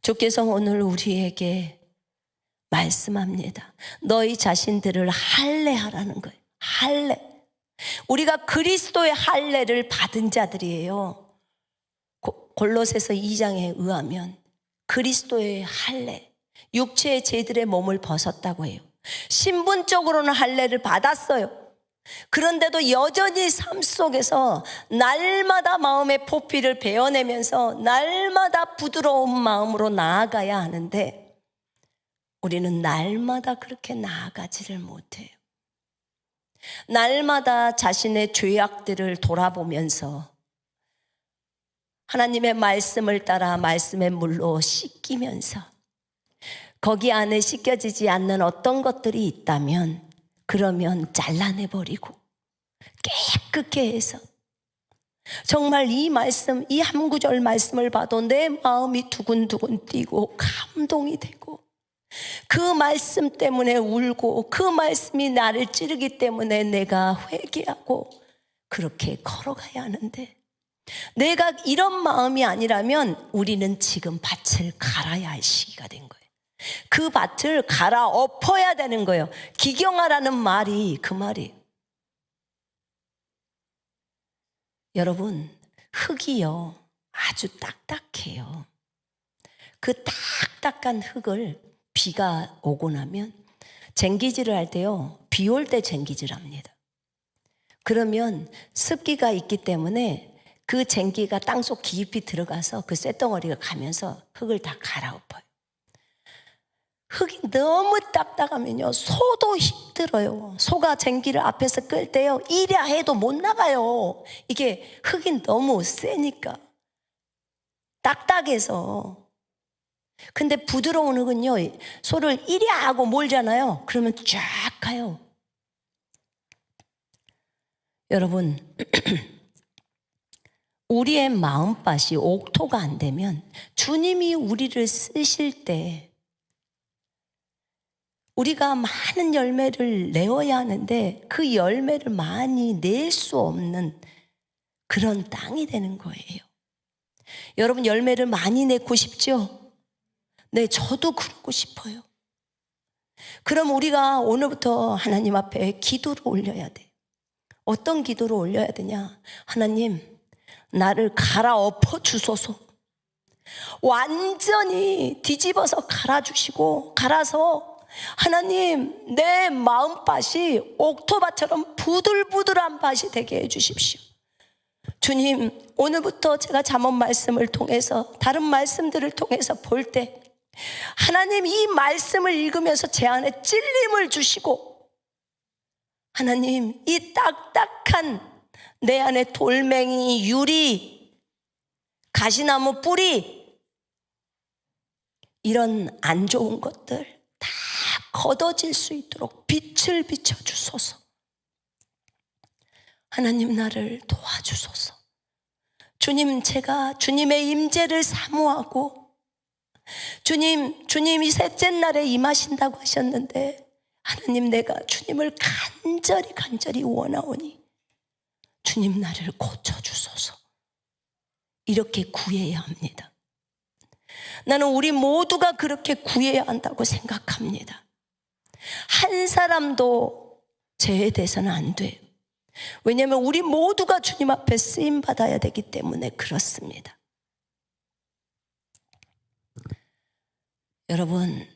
주께서 오늘 우리에게 말씀합니다. 너희 자신들을 할례하라는 거예요. 할례. 우리가 그리스도의 할례를 받은 자들이에요. 골로새서 2장에 의하면 그리스도의 할례, 육체의 죄들의 몸을 벗었다고 해요. 신분적으로는 할례를 받았어요. 그런데도 여전히 삶 속에서 날마다 마음의 포피를 베어내면서 날마다 부드러운 마음으로 나아가야 하는데 우리는 날마다 그렇게 나아가지를 못해요. 날마다 자신의 죄악들을 돌아보면서 하나님의 말씀을 따라 말씀의 물로 씻기면서 거기 안에 씻겨지지 않는 어떤 것들이 있다면 그러면 잘라내버리고 깨끗게 해서 정말 이 말씀, 이 한 구절 말씀을 봐도 내 마음이 두근두근 뛰고 감동이 되고 그 말씀 때문에 울고 그 말씀이 나를 찌르기 때문에 내가 회개하고 그렇게 걸어가야 하는데 내가 이런 마음이 아니라면 우리는 지금 밭을 갈아야 할 시기가 된 거예요. 그 밭을 갈아엎어야 되는 거예요. 기경하라는 말이 그 말이에요. 여러분, 흙이요 아주 딱딱해요. 그 딱딱한 흙을 비가 오고 나면 쟁기질을 할 때요, 비 올 때 쟁기질 합니다. 그러면 습기가 있기 때문에 그 쟁기가 땅속 깊이 들어가서 그 쇳덩어리가 가면서 흙을 다 갈아엎어요. 흙이 너무 딱딱하면요 소도 힘들어요. 소가 쟁기를 앞에서 끌 때요 이랴 해도 못 나가요. 이게 흙이 너무 세니까 딱딱해서. 근데 부드러운 흙은요 소를 이랴 하고 몰잖아요. 그러면 쫙 가요. 여러분 우리의 마음밭이 옥토가 안 되면 주님이 우리를 쓰실 때 우리가 많은 열매를 내어야 하는데 그 열매를 많이 낼 수 없는 그런 땅이 되는 거예요. 여러분 열매를 많이 내고 싶죠? 네, 저도 그러고 싶어요. 그럼 우리가 오늘부터 하나님 앞에 기도를 올려야 돼. 어떤 기도를 올려야 되냐? 하나님, 나를 갈아엎어 주소서. 완전히 뒤집어서 갈아주시고 갈아서 하나님 내 마음밭이 옥토밭처럼 부들부들한 밭이 되게 해주십시오. 주님 오늘부터 제가 잠언 말씀을 통해서 다른 말씀들을 통해서 볼 때 하나님 이 말씀을 읽으면서 제 안에 찔림을 주시고 하나님 이 딱딱한 내 안에 돌멩이, 유리, 가시나무 뿌리 이런 안 좋은 것들 다 걷어질 수 있도록 빛을 비춰주소서. 하나님 나를 도와주소서. 주님 제가 주님의 임재를 사모하고 주님이 셋째 날에 임하신다고 하셨는데 하나님 내가 주님을 간절히 원하오니 주님 나를 고쳐주소서. 이렇게 구해야 합니다. 나는 우리 모두가 그렇게 구해야 한다고 생각합니다. 한 사람도 제외돼서는 안 돼요. 왜냐하면 우리 모두가 주님 앞에 쓰임 받아야 되기 때문에 그렇습니다. 여러분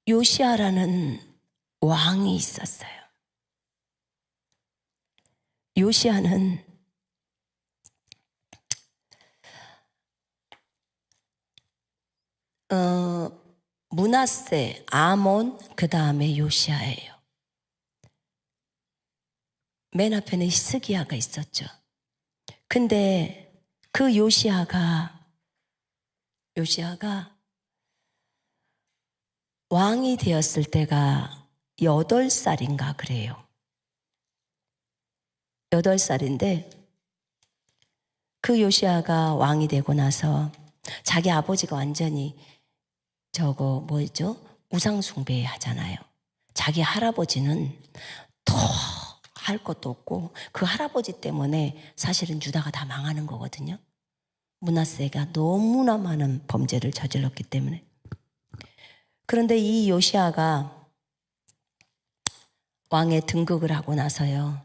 요시아라는 왕이 있었어요. 요시아는 므낫세, 아몬, 그 다음에 요시아예요. 맨 앞에는 히스기야가 있었죠. 근데 그 요시아가 왕이 되었을 때가 8살인가 그래요. 8살인데 그 요시아가 왕이 되고 나서 자기 아버지가 완전히 우상 숭배 하잖아요. 자기 할아버지는 더 할 것도 없고 그 할아버지 때문에 사실은 유다가 다 망하는 거거든요. 므낫세가 너무나 많은 범죄를 저질렀기 때문에. 그런데 이 요시아가 왕에 등극을 하고 나서요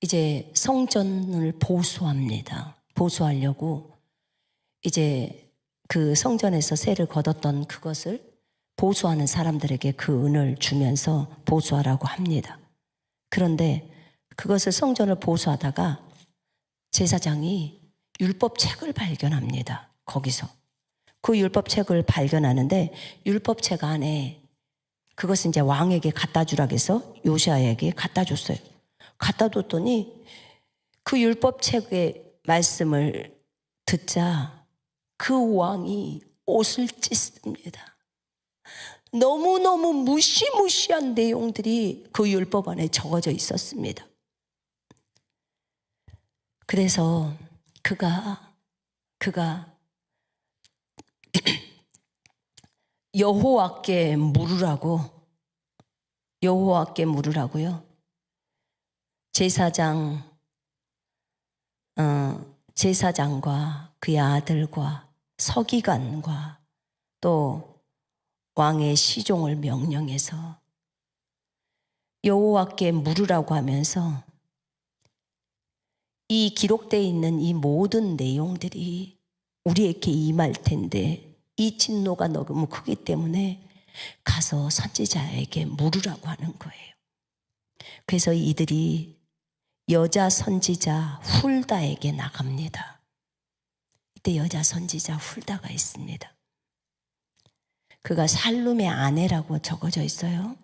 이제 성전을 보수합니다. 보수하려고 이제 그 성전에서 세를 걷었던 그것을 보수하는 사람들에게 그 은을 주면서 보수하라고 합니다. 그런데 그것을 성전을 보수하다가 제사장이 율법 책을 발견합니다. 거기서 그 율법책을 발견하는데 율법책 안에 그것은 이제 왕에게 갖다 주라고 해서 요시아에게 갖다 줬어요. 갖다 뒀더니 그 율법책의 말씀을 듣자 그 왕이 옷을 찢습니다. 너무너무 무시무시한 내용들이 그 율법 안에 적어져 있었습니다. 그래서 그가 여호와께 물으라고요. 제사장과 그의 아들과 서기관과 또 왕의 시종을 명령해서 여호와께 물으라고 하면서 이 기록되어 있는 이 모든 내용들이 우리에게 임할 텐데 이 진노가 너무 크기 때문에 가서 선지자에게 물으라고 하는 거예요. 그래서 이들이 여자 선지자 훌다에게 나갑니다. 이때 여자 선지자 훌다가 있습니다. 그가 살룸의 아내라고 적어져 있어요.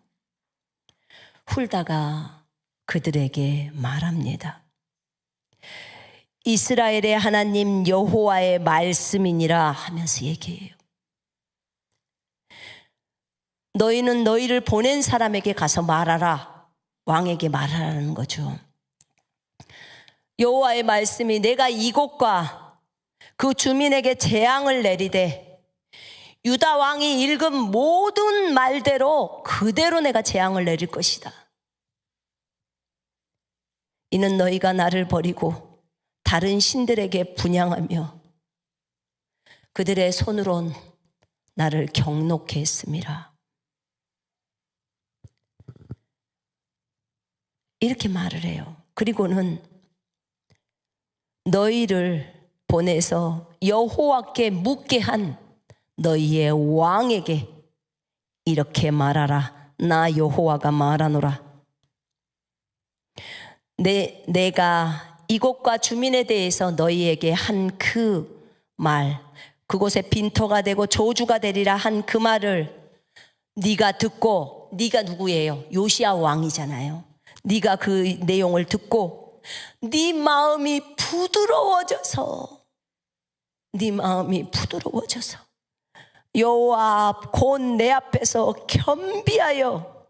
훌다가 그들에게 말합니다. 이스라엘의 하나님 여호와의 말씀이니라 하면서 얘기해요. 너희는 너희를 보낸 사람에게 가서 말하라. 왕에게 말하라는 거죠. 여호와의 말씀이 내가 이곳과 그 주민에게 재앙을 내리되 유다 왕이 읽은 모든 말대로 그대로 내가 재앙을 내릴 것이다. 이는 너희가 나를 버리고 다른 신들에게 분향하며 그들의 손으론 나를 경록케 했음이라. 이렇게 말을 해요. 그리고는 너희를 보내서 여호와께 묻게 한 너희의 왕에게 이렇게 말하라. 나 여호와가 말하노라. 내가 이곳과 주민에 대해서 너희에게 한 그 말, 그곳에 빈터가 되고 저주가 되리라 한 그 말을 네가 듣고, 네가 누구예요? 요시야 왕이잖아요. 네가 그 내용을 듣고 네 마음이 부드러워져서 여호와 곧 내 앞에서 겸비하여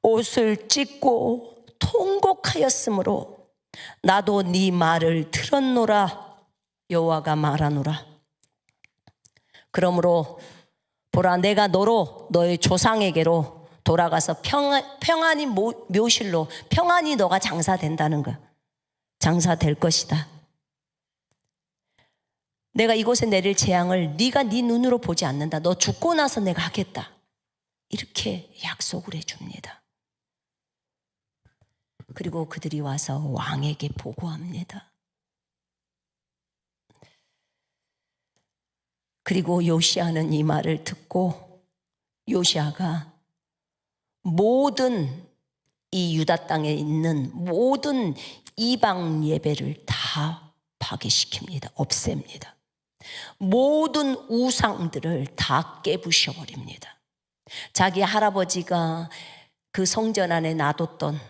옷을 찢고 통곡하였으므로 나도 네 말을 들었노라. 여호와가 말하노라. 그러므로 보라, 내가 너로 너의 조상에게로 돌아가서 평안히 묘실로 평안히 너가 장사된다는 거야. 장사될 것이다. 내가 이곳에 내릴 재앙을 네가 네 눈으로 보지 않는다. 너 죽고 나서 내가 하겠다. 이렇게 약속을 해줍니다. 그리고 그들이 와서 왕에게 보고합니다. 그리고 요시아는 이 말을 듣고 요시아가 모든 이 유다 땅에 있는 모든 이방 예배를 다 파괴시킵니다. 없앱니다. 모든 우상들을 다 깨부셔버립니다. 자기 할아버지가 그 성전 안에 놔뒀던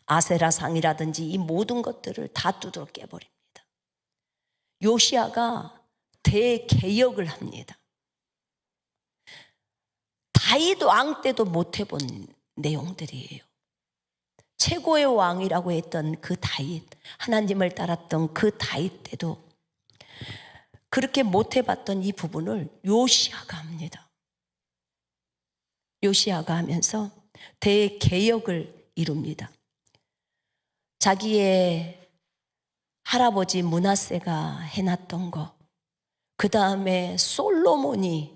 아세라상이라든지 이 모든 것들을 다 두드러 깨버립니다. 요시아가 대개혁을 합니다. 다윗 왕 때도 못 해본 내용들이에요. 최고의 왕이라고 했던 그 다윗, 하나님을 따랐던 그 다윗 때도 그렇게 못 해봤던 이 부분을 요시아가 합니다. 요시아가 하면서 대개혁을 이룹니다. 자기의 할아버지 므낫세가 해놨던 거, 그 다음에 솔로몬이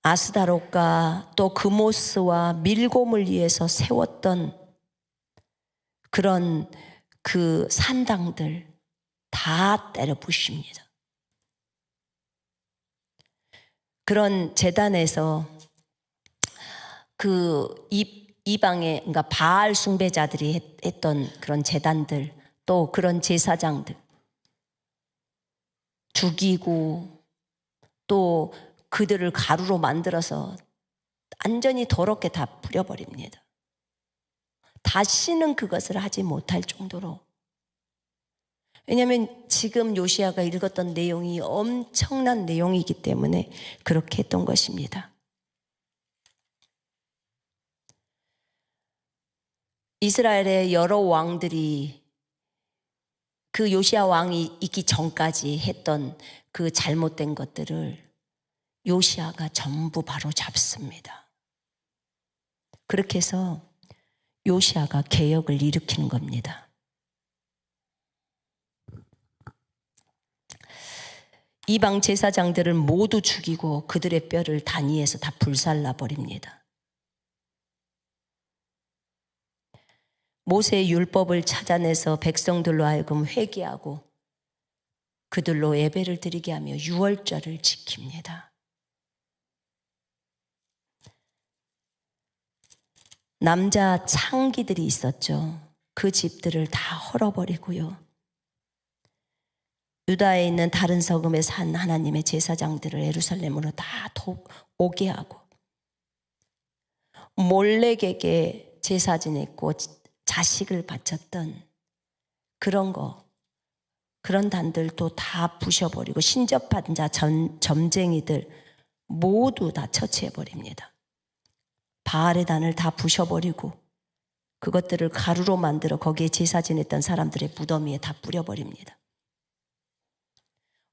아스다롯과 또 그모스와 밀곰을 위해서 세웠던 그런 그 산당들 다 때려 부십니다. 그런 제단에서 그 이방의 그러니까 바알 숭배자들이 했던 그런 제단들, 또 그런 제사장들, 죽이고 또 그들을 가루로 만들어서 완전히 더럽게 다 뿌려버립니다. 다시는 그것을 하지 못할 정도로. 왜냐하면 지금 요시야가 읽었던 내용이 엄청난 내용이기 때문에 그렇게 했던 것입니다. 이스라엘의 여러 왕들이 그 요시야 왕이 있기 전까지 했던 그 잘못된 것들을 요시야가 전부 바로 잡습니다. 그렇게 해서 요시야가 개혁을 일으키는 겁니다. 이방 제사장들을 모두 죽이고 그들의 뼈를 단위에서 다 불살라 버립니다. 모세의 율법을 찾아내서 백성들로 하여금 회개하고 그들로 예배를 드리게 하며 유월절을 지킵니다. 남자 창기들이 있었죠. 그 집들을 다 헐어버리고요. 유다에 있는 다른 성읍에 산 하나님의 제사장들을 예루살렘으로 다 오게 하고 몰렉에게 제사 지냈고 자식을 바쳤던 그런 단들도 다 부셔버리고 신접한 자 점쟁이들 모두 다 처치해버립니다. 바알의 단을 다 부셔버리고 그것들을 가루로 만들어 거기에 제사 지냈던 사람들의 무덤 위에 다 뿌려버립니다.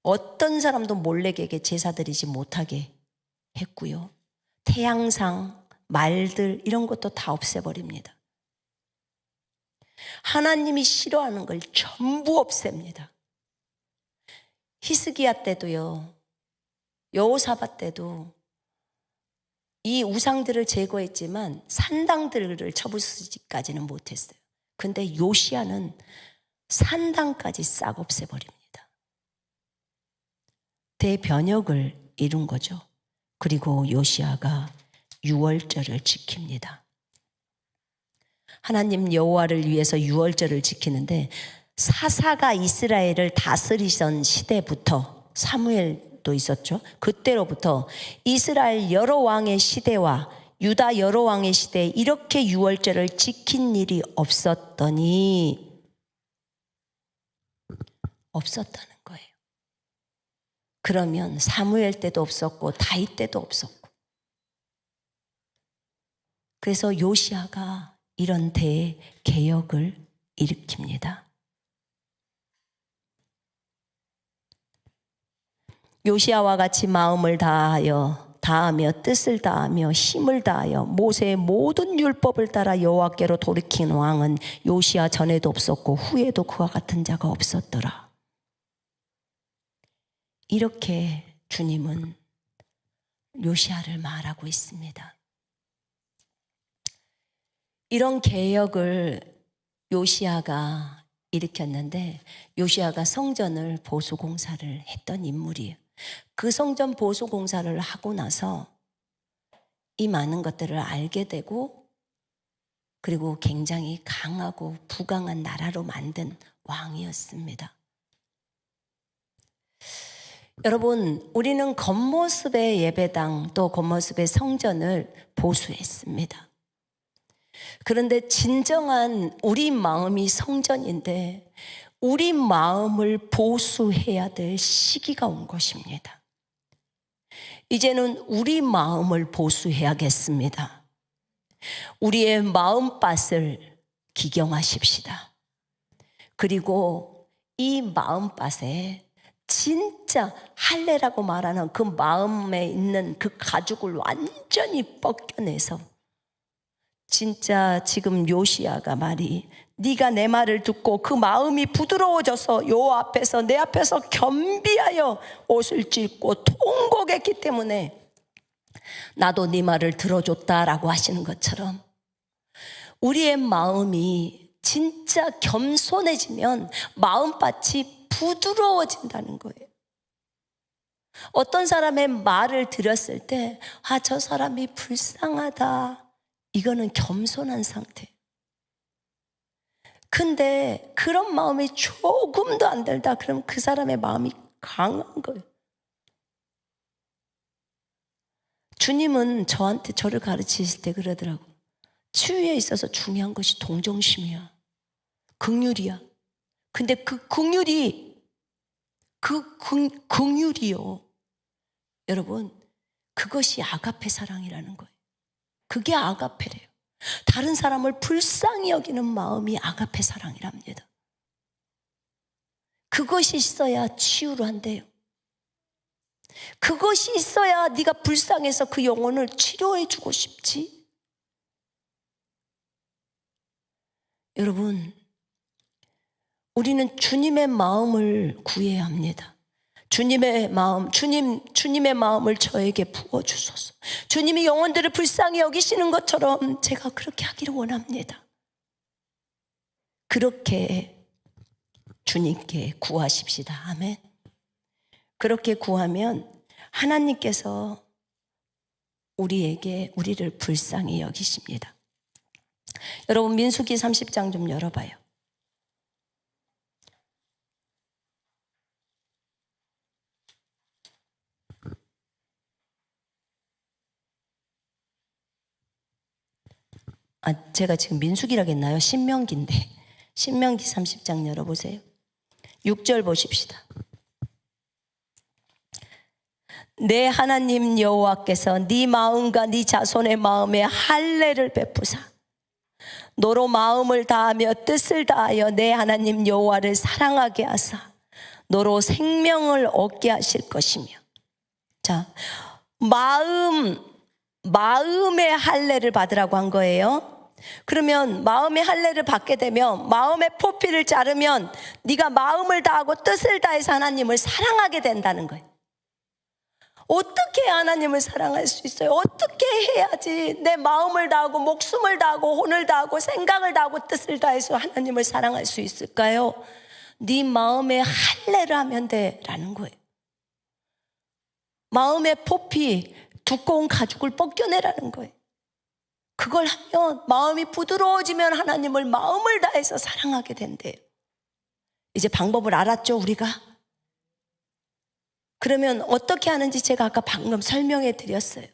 어떤 사람도 몰렉에게 제사 드리지 못하게 했고요. 태양상, 말들 이런 것도 다 없애버립니다. 하나님이 싫어하는 걸 전부 없앱니다. 히스기야 때도요, 여호사밧 때도 이 우상들을 제거했지만 산당들을 쳐부수지까지는 못했어요. 근데 요시야는 산당까지 싹 없애버립니다. 대변혁을 이룬 거죠. 그리고 요시야가 유월절을 지킵니다. 하나님 여호와를 위해서 유월절을 지키는데 사사가 이스라엘을 다스리던 시대부터 사무엘도 있었죠. 그때로부터 이스라엘 여러 왕의 시대와 유다 여러 왕의 시대에 이렇게 유월절을 지킨 일이 없었다는 거예요. 그러면 사무엘 때도 없었고 다윗 때도 없었고, 그래서 요시야가 이런 대개혁을 일으킵니다. 요시야와 같이 마음을 다하며 뜻을 다하며 힘을 다하여 모세의 모든 율법을 따라 여호와께로 돌이킨 왕은 요시야 전에도 없었고 후에도 그와 같은 자가 없었더라. 이렇게 주님은 요시야를 말하고 있습니다. 이런 개혁을 요시야가 일으켰는데 요시야가 성전을 보수공사를 했던 인물이에요. 그 성전 보수공사를 하고 나서 이 많은 것들을 알게 되고 그리고 굉장히 강하고 부강한 나라로 만든 왕이었습니다. 여러분, 우리는 겉모습의 예배당 또 겉모습의 성전을 보수했습니다. 그런데 진정한 우리 마음이 성전인데 우리 마음을 보수해야 될 시기가 온 것입니다. 이제는 우리 마음을 보수해야겠습니다. 우리의 마음밭을 기경하십시다. 그리고 이 마음밭에 진짜 할례라고 말하는 그 마음에 있는 그 가죽을 완전히 벗겨내서 진짜 지금 요시야가 말이 네가 내 말을 듣고 그 마음이 부드러워져서 요 앞에서 내 앞에서 겸비하여 옷을 찢고 통곡했기 때문에 나도 네 말을 들어줬다라고 하시는 것처럼 우리의 마음이 진짜 겸손해지면 마음밭이 부드러워진다는 거예요. 어떤 사람의 말을 들었을 때 저 사람이 불쌍하다, 이거는 겸손한 상태. 근데 그런 마음이 조금도 안 들다 그러면 그 사람의 마음이 강한 거예요. 주님은 저를 가르치실 때 그러더라고. 치유에 있어서 중요한 것이 동정심이야. 긍휼이야. 근데 그 긍휼이요. 여러분, 그것이 아가페 사랑이라는 거예요. 그게 아가페래요. 다른 사람을 불쌍히 여기는 마음이 아가페 사랑이랍니다. 그것이 있어야 치유를 한대요. 그것이 있어야 네가 불쌍해서 그 영혼을 치료해 주고 싶지. 여러분, 우리는 주님의 마음을 구해야 합니다. 주님의 마음을 저에게 부어주소서. 주님이 영혼들을 불쌍히 여기시는 것처럼 제가 그렇게 하기를 원합니다. 그렇게 주님께 구하십시다. 아멘. 그렇게 구하면 하나님께서 우리를 불쌍히 여기십니다. 여러분, 민수기 30장 좀 열어봐요. 제가 지금 민수기라고 했나요? 신명기인데. 신명기 30장 열어보세요. 6절 보십시다. 내 하나님 여호와께서 네 마음과 네 자손의 마음에 할례를 베푸사 너로 마음을 다하며 뜻을 다하여 내 하나님 여호와를 사랑하게 하사 너로 생명을 얻게 하실 것이며. 자, 마음의 할례를 받으라고 한 거예요. 그러면 마음의 할례를 받게 되면, 마음의 포피를 자르면 네가 마음을 다하고 뜻을 다해서 하나님을 사랑하게 된다는 거예요. 어떻게 하나님을 사랑할 수 있어요? 어떻게 해야지 내 마음을 다하고 목숨을 다하고 혼을 다하고 생각을 다하고 뜻을 다해서 하나님을 사랑할 수 있을까요? 네 마음에 할례를 하면 돼라는 거예요. 마음의 포피, 두꺼운 가죽을 벗겨내라는 거예요. 그걸 하면 마음이 부드러워지면 하나님을 마음을 다해서 사랑하게 된대요. 이제 방법을 알았죠, 우리가? 그러면 어떻게 하는지 제가 아까 방금 설명해 드렸어요.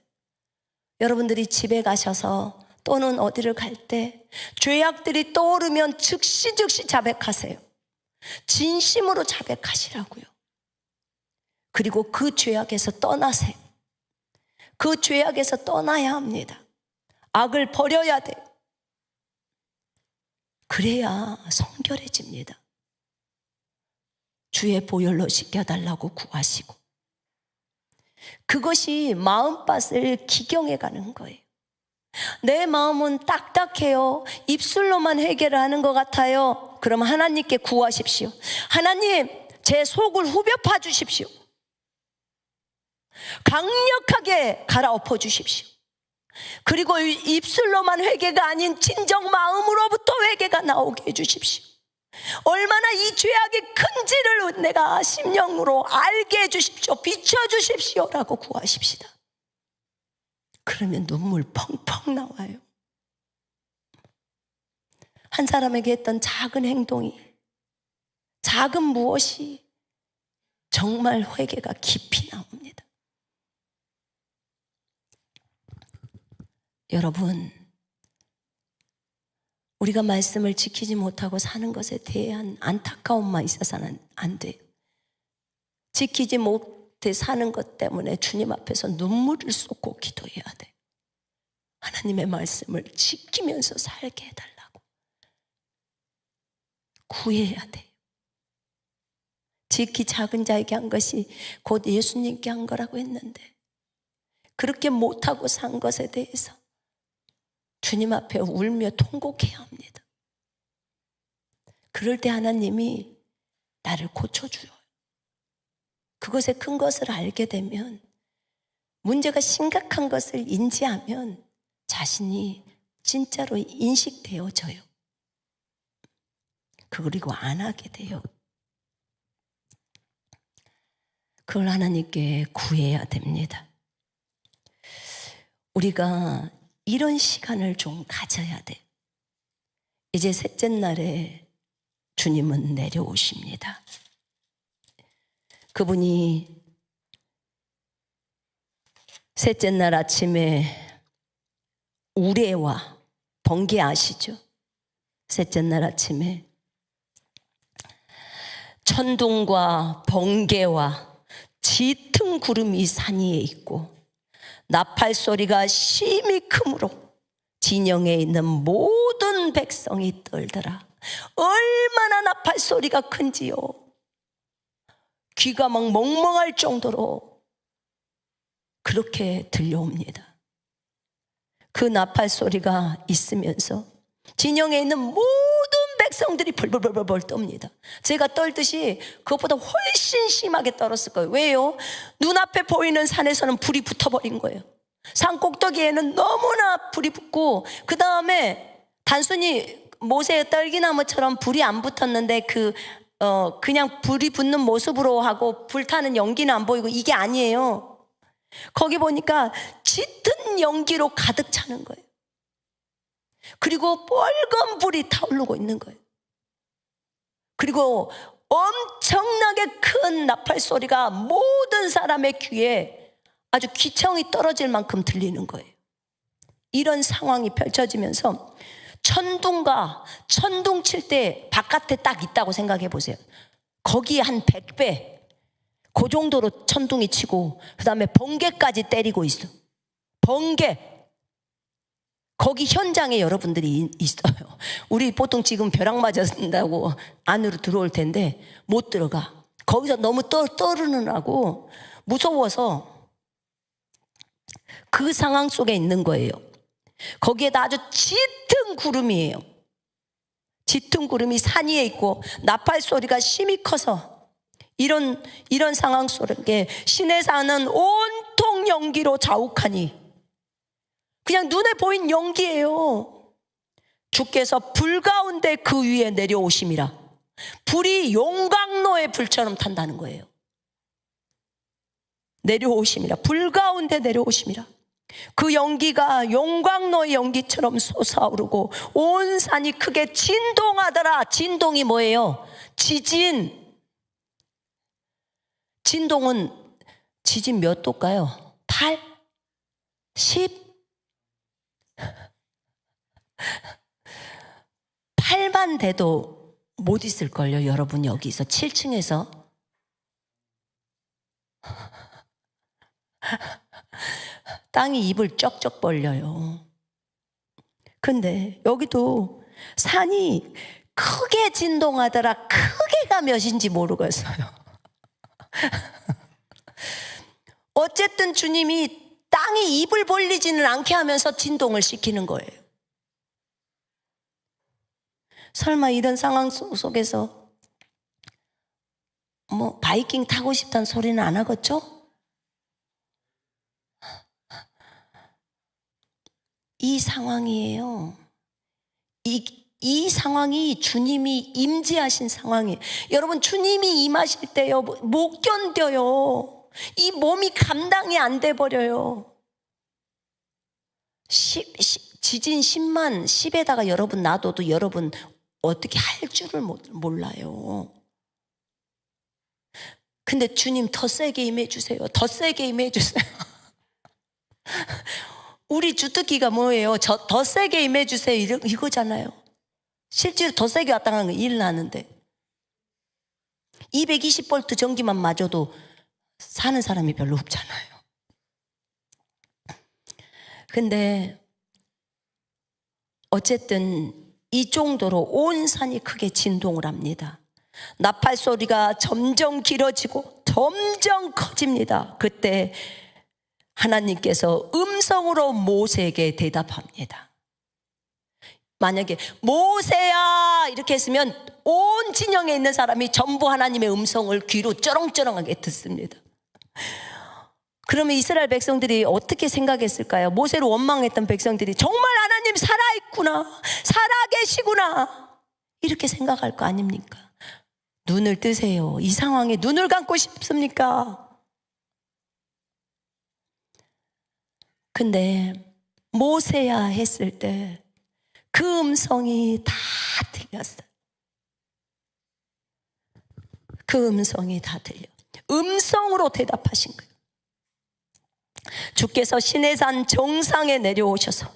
여러분들이 집에 가셔서 또는 어디를 갈 때 죄악들이 떠오르면 즉시 자백하세요. 진심으로 자백하시라고요. 그리고 그 죄악에서 떠나세요. 그 죄악에서 떠나야 합니다. 악을 버려야 돼요. 그래야 성결해집니다. 주의 보혈로 씻겨달라고 구하시고, 그것이 마음밭을 기경해 가는 거예요. 내 마음은 딱딱해요. 입술로만 해결을 하는 것 같아요. 그럼 하나님께 구하십시오. 하나님, 제 속을 후벼 파 주십시오. 강력하게 갈아엎어 주십시오. 그리고 입술로만 회개가 아닌 진정 마음으로부터 회개가 나오게 해주십시오. 얼마나 이 죄악이 큰지를 내가 심령으로 알게 해주십시오. 비춰주십시오 라고 구하십시다. 그러면 눈물 펑펑 나와요. 한 사람에게 했던 작은 행동이, 작은 무엇이 정말 회개가 깊이 나옵니다. 여러분, 우리가 말씀을 지키지 못하고 사는 것에 대한 안타까움만 있어서는 안 돼요. 지키지 못해 사는 것 때문에 주님 앞에서 눈물을 쏟고 기도해야 돼요. 하나님의 말씀을 지키면서 살게 해달라고 구해야 돼요. 지키 작은 자에게 한 것이 곧 예수님께 한 거라고 했는데, 그렇게 못하고 산 것에 대해서 주님 앞에 울며 통곡해야 합니다. 그럴 때 하나님이 나를 고쳐줘요. 그것의 큰 것을 알게 되면, 문제가 심각한 것을 인지하면 자신이 진짜로 인식되어져요. 그리고 안 하게 돼요. 그걸 하나님께 구해야 됩니다. 우리가 이런 시간을 좀 가져야 돼. 이제 셋째 날에 주님은 내려오십니다. 그분이 셋째 날 아침에 우레와 번개 아시죠? 셋째 날 아침에 천둥과 번개와 짙은 구름이 산 위에 있고 나팔 소리가 심히 크므로 진영에 있는 모든 백성이 떨더라. 얼마나 나팔 소리가 큰지요. 귀가 막 멍멍할 정도로 그렇게 들려옵니다. 그 나팔 소리가 있으면서 진영에 있는 모든 백성들이 벌벌벌벌 떱니다. 제가 떨듯이 그것보다 훨씬 심하게 떨었을 거예요. 왜요? 눈앞에 보이는 산에서는 불이 붙어버린 거예요. 산 꼭대기에는 너무나 불이 붙고, 그 다음에 단순히 모세의 떨기나무처럼 불이 안 붙었는데 그냥 불이 붙는 모습으로 하고 불타는 연기는 안 보이고, 이게 아니에요. 거기 보니까 짙은 연기로 가득 차는 거예요. 그리고 빨간 불이 타오르고 있는 거예요. 그리고 엄청나게 큰 나팔 소리가 모든 사람의 귀에 아주 귀청이 떨어질 만큼 들리는 거예요. 이런 상황이 펼쳐지면서 천둥 칠 때 바깥에 딱 있다고 생각해 보세요. 거기에 한 100배 그 정도로 천둥이 치고, 그 다음에 번개까지 때리고 있어. 번개. 거기 현장에 여러분들이 있어요. 우리 보통 지금 벼락 맞았다고 안으로 들어올 텐데 못 들어가. 거기서 너무 떠르느라고 무서워서 그 상황 속에 있는 거예요. 거기에다 아주 짙은 구름이에요. 짙은 구름이 산 위에 있고 나팔 소리가 심히 커서 이런 상황 속에 신의 산은 온통 연기로 자욱하니, 그냥 눈에 보인 연기예요. 주께서 불 가운데 그 위에 내려오심이라. 불이 용광로의 불처럼 탄다는 거예요. 내려오심이라. 불 가운데 내려오심이라. 그 연기가 용광로의 연기처럼 솟아오르고 온 산이 크게 진동하더라. 진동이 뭐예요? 지진. 진동은 지진 몇 도일까요? 8? 10? 8만 돼도 못 있을걸요. 여러분 여기서 7층에서 땅이 입을 쩍쩍 벌려요. 근데 여기도 산이 크게 진동하더라. 크게가 몇인지 모르겠어요. 어쨌든 주님이 땅이 입을 벌리지는 않게 하면서 진동을 시키는 거예요. 설마 이런 상황 속에서 바이킹 타고 싶다는 소리는 안 하겠죠? 이 상황이에요. 이 상황이 주님이 임재하신 상황이에요. 여러분, 주님이 임하실 때요, 못 견뎌요. 이 몸이 감당이 안 돼 버려요. 지진 10만 10에다가 여러분 놔둬도 여러분 어떻게 할 줄을 몰라요. 근데 주님 더 세게 임해주세요. 더 세게 임해주세요. 우리 주특기가 뭐예요? 더 세게 임해주세요 이거잖아요. 실제로 더 세게 왔다 가는 거 일 나는데 220V 전기만 맞아도 사는 사람이 별로 없잖아요. 근데 어쨌든 이 정도로 온 산이 크게 진동을 합니다. 나팔 소리가 점점 길어지고 점점 커집니다. 그때 하나님께서 음성으로 모세에게 대답합니다. 만약에 모세야 이렇게 했으면 온 진영에 있는 사람이 전부 하나님의 음성을 귀로 쩌렁쩌렁하게 듣습니다. 그러면 이스라엘 백성들이 어떻게 생각했을까요? 모세를 원망했던 백성들이 정말 하나님 살아있구나, 살아계시구나, 이렇게 생각할 거 아닙니까? 눈을 뜨세요. 이 상황에 눈을 감고 싶습니까? 근데 모세야 했을 때 그 음성이 다 들렸어요. 그 음성이 다 들려. 음성으로 대답하신 거예요. 주께서 시내산 정상에 내려오셔서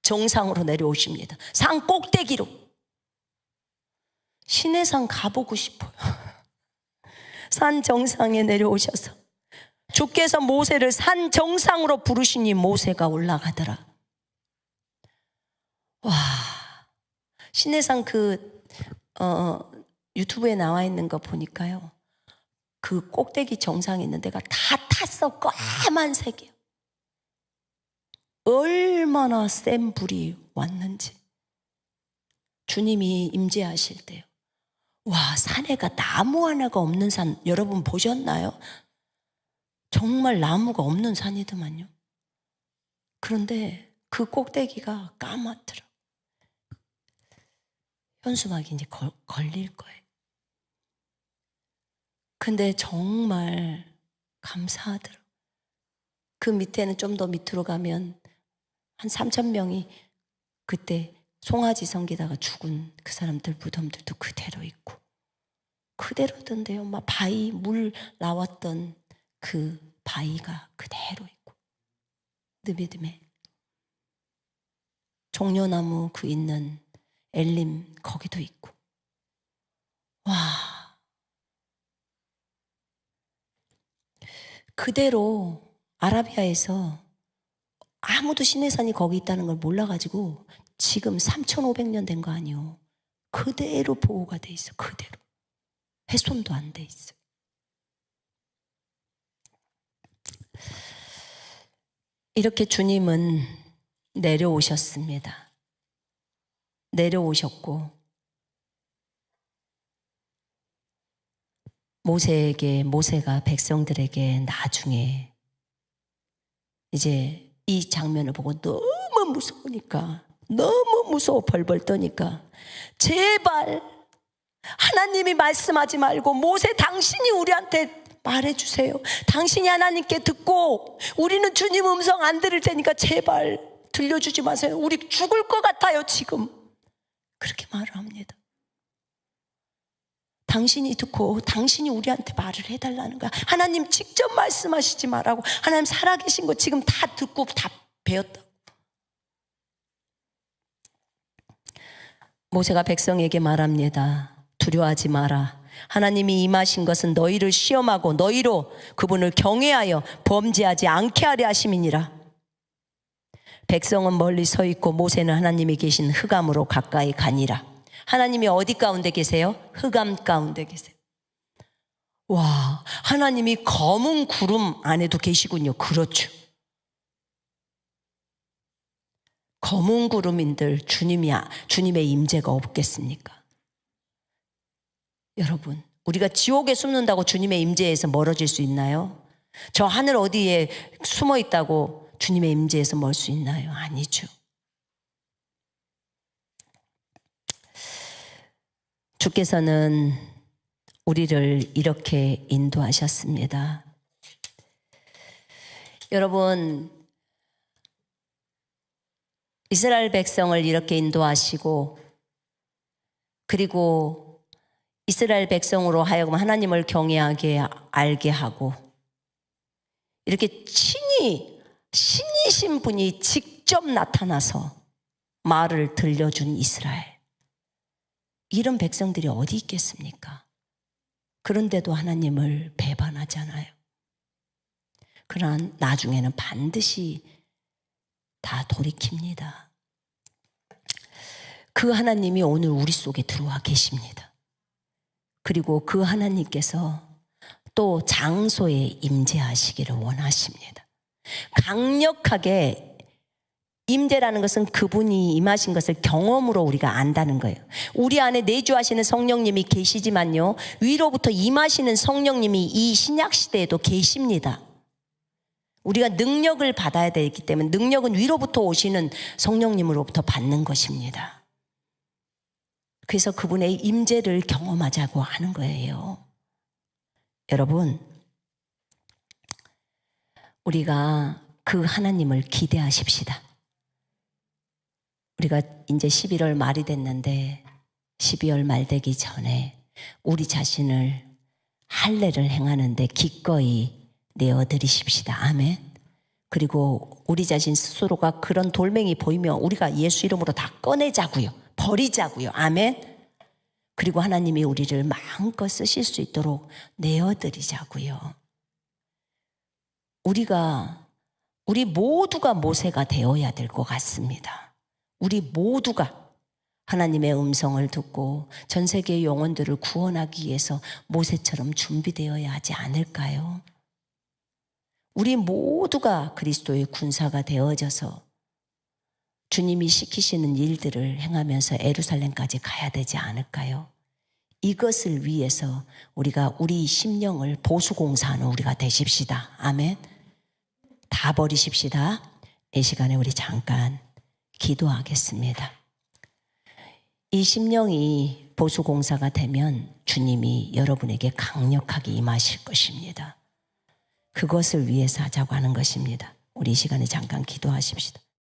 정상으로 내려오십니다. 산 꼭대기로. 시내산 가보고 싶어요. 산 정상에 내려오셔서 주께서 모세를 산 정상으로 부르시니 모세가 올라가더라. 와, 시내산 유튜브에 나와 있는 거 보니까요, 그 꼭대기 정상에 있는 데가 다 탔어. 까만색이에요. 얼마나 센 불이 왔는지. 주님이 임재하실 때요, 와, 산에가 나무 하나가 없는 산 여러분 보셨나요? 정말 나무가 없는 산이더만요. 그런데 그 꼭대기가 까맣더라. 현수막이 이제 걸릴 거예요. 근데 정말 감사하더라. 그 밑에는 좀 더 밑으로 가면 한 3,000명이 그때 송아지 섬기다가 죽은 그 사람들 무덤들도 그대로 있고, 그대로던데요. 막 바위, 물 나왔던 그 바위가 그대로 있고, 느비듬에 종려나무 그 있는 엘림 거기도 있고. 와, 그대로 아라비아에서 아무도 시내산이 거기 있다는 걸 몰라가지고 지금 3,500년 된 거 아니요, 그대로 보호가 돼 있어. 그대로 훼손도 안 돼 있어. 이렇게 주님은 내려오셨습니다. 내려오셨고 모세가 백성들에게 나중에 이제 이 장면을 보고 너무 무서우니까, 너무 무서워 벌벌 떠니까, 제발 하나님이 말씀하지 말고 모세 당신이 우리한테 말해주세요. 당신이 하나님께 듣고 우리는 주님 음성 안 들을 테니까 제발 들려주지 마세요. 우리 죽을 것 같아요 지금. 그렇게 말을 합니다. 당신이 듣고 당신이 우리한테 말을 해달라는 거야. 하나님 직접 말씀하시지 말라고. 하나님 살아계신 거 지금 다 듣고 다 배웠다고. 모세가 백성에게 말합니다. 두려워하지 마라. 하나님이 임하신 것은 너희를 시험하고 너희로 그분을 경외하여 범죄하지 않게 하려 하심이니라. 백성은 멀리 서 있고 모세는 하나님이 계신 흑암으로 가까이 가니라. 하나님이 어디 가운데 계세요? 흑암 가운데 계세요. 와, 하나님이 검은 구름 안에도 계시군요. 그렇죠. 검은 구름인들 주님의 임재가 없겠습니까? 여러분, 우리가 지옥에 숨는다고 주님의 임재에서 멀어질 수 있나요? 저 하늘 어디에 숨어 있다고 주님의 임재에서 멀 수 있나요? 아니죠. 주께서는 우리를 이렇게 인도하셨습니다. 여러분, 이스라엘 백성을 이렇게 인도하시고, 그리고 이스라엘 백성으로 하여금 하나님을 경외하게 알게 하고, 이렇게 신이신 분이 직접 나타나서 말을 들려준 이스라엘. 이런 백성들이 어디 있겠습니까? 그런데도 하나님을 배반하잖아요. 그러나 나중에는 반드시 다 돌이킵니다. 그 하나님이 오늘 우리 속에 들어와 계십니다. 그리고 그 하나님께서 또 장소에 임재하시기를 원하십니다. 강력하게, 임재라는 것은 그분이 임하신 것을 경험으로 우리가 안다는 거예요. 우리 안에 내주하시는 성령님이 계시지만요, 위로부터 임하시는 성령님이 이 신약시대에도 계십니다. 우리가 능력을 받아야 되기 때문에, 능력은 위로부터 오시는 성령님으로부터 받는 것입니다. 그래서 그분의 임재를 경험하자고 하는 거예요. 여러분, 우리가 그 하나님을 기대하십시다. 우리가 이제 11월 말이 됐는데 12월 말 되기 전에 우리 자신을 할례를 행하는데 기꺼이 내어드리십시다. 아멘. 그리고 우리 자신 스스로가 그런 돌멩이 보이면 우리가 예수 이름으로 다 꺼내자고요. 버리자고요. 아멘. 그리고 하나님이 우리를 마음껏 쓰실 수 있도록 내어드리자고요. 우리 모두가 모세가 되어야 될 것 같습니다. 우리 모두가 하나님의 음성을 듣고 전 세계의 영혼들을 구원하기 위해서 모세처럼 준비되어야 하지 않을까요? 우리 모두가 그리스도의 군사가 되어져서 주님이 시키시는 일들을 행하면서 예루살렘까지 가야 되지 않을까요? 이것을 위해서 우리가 우리 심령을 보수공사하는 우리가 되십시다. 아멘. 다 버리십시다. 이 시간에 우리 잠깐 기도하겠습니다. 이 심령이 보수공사가 되면 주님이 여러분에게 강력하게 임하실 것입니다. 그것을 위해서 하자고 하는 것입니다. 우리 이 시간에 잠깐 기도하십시다.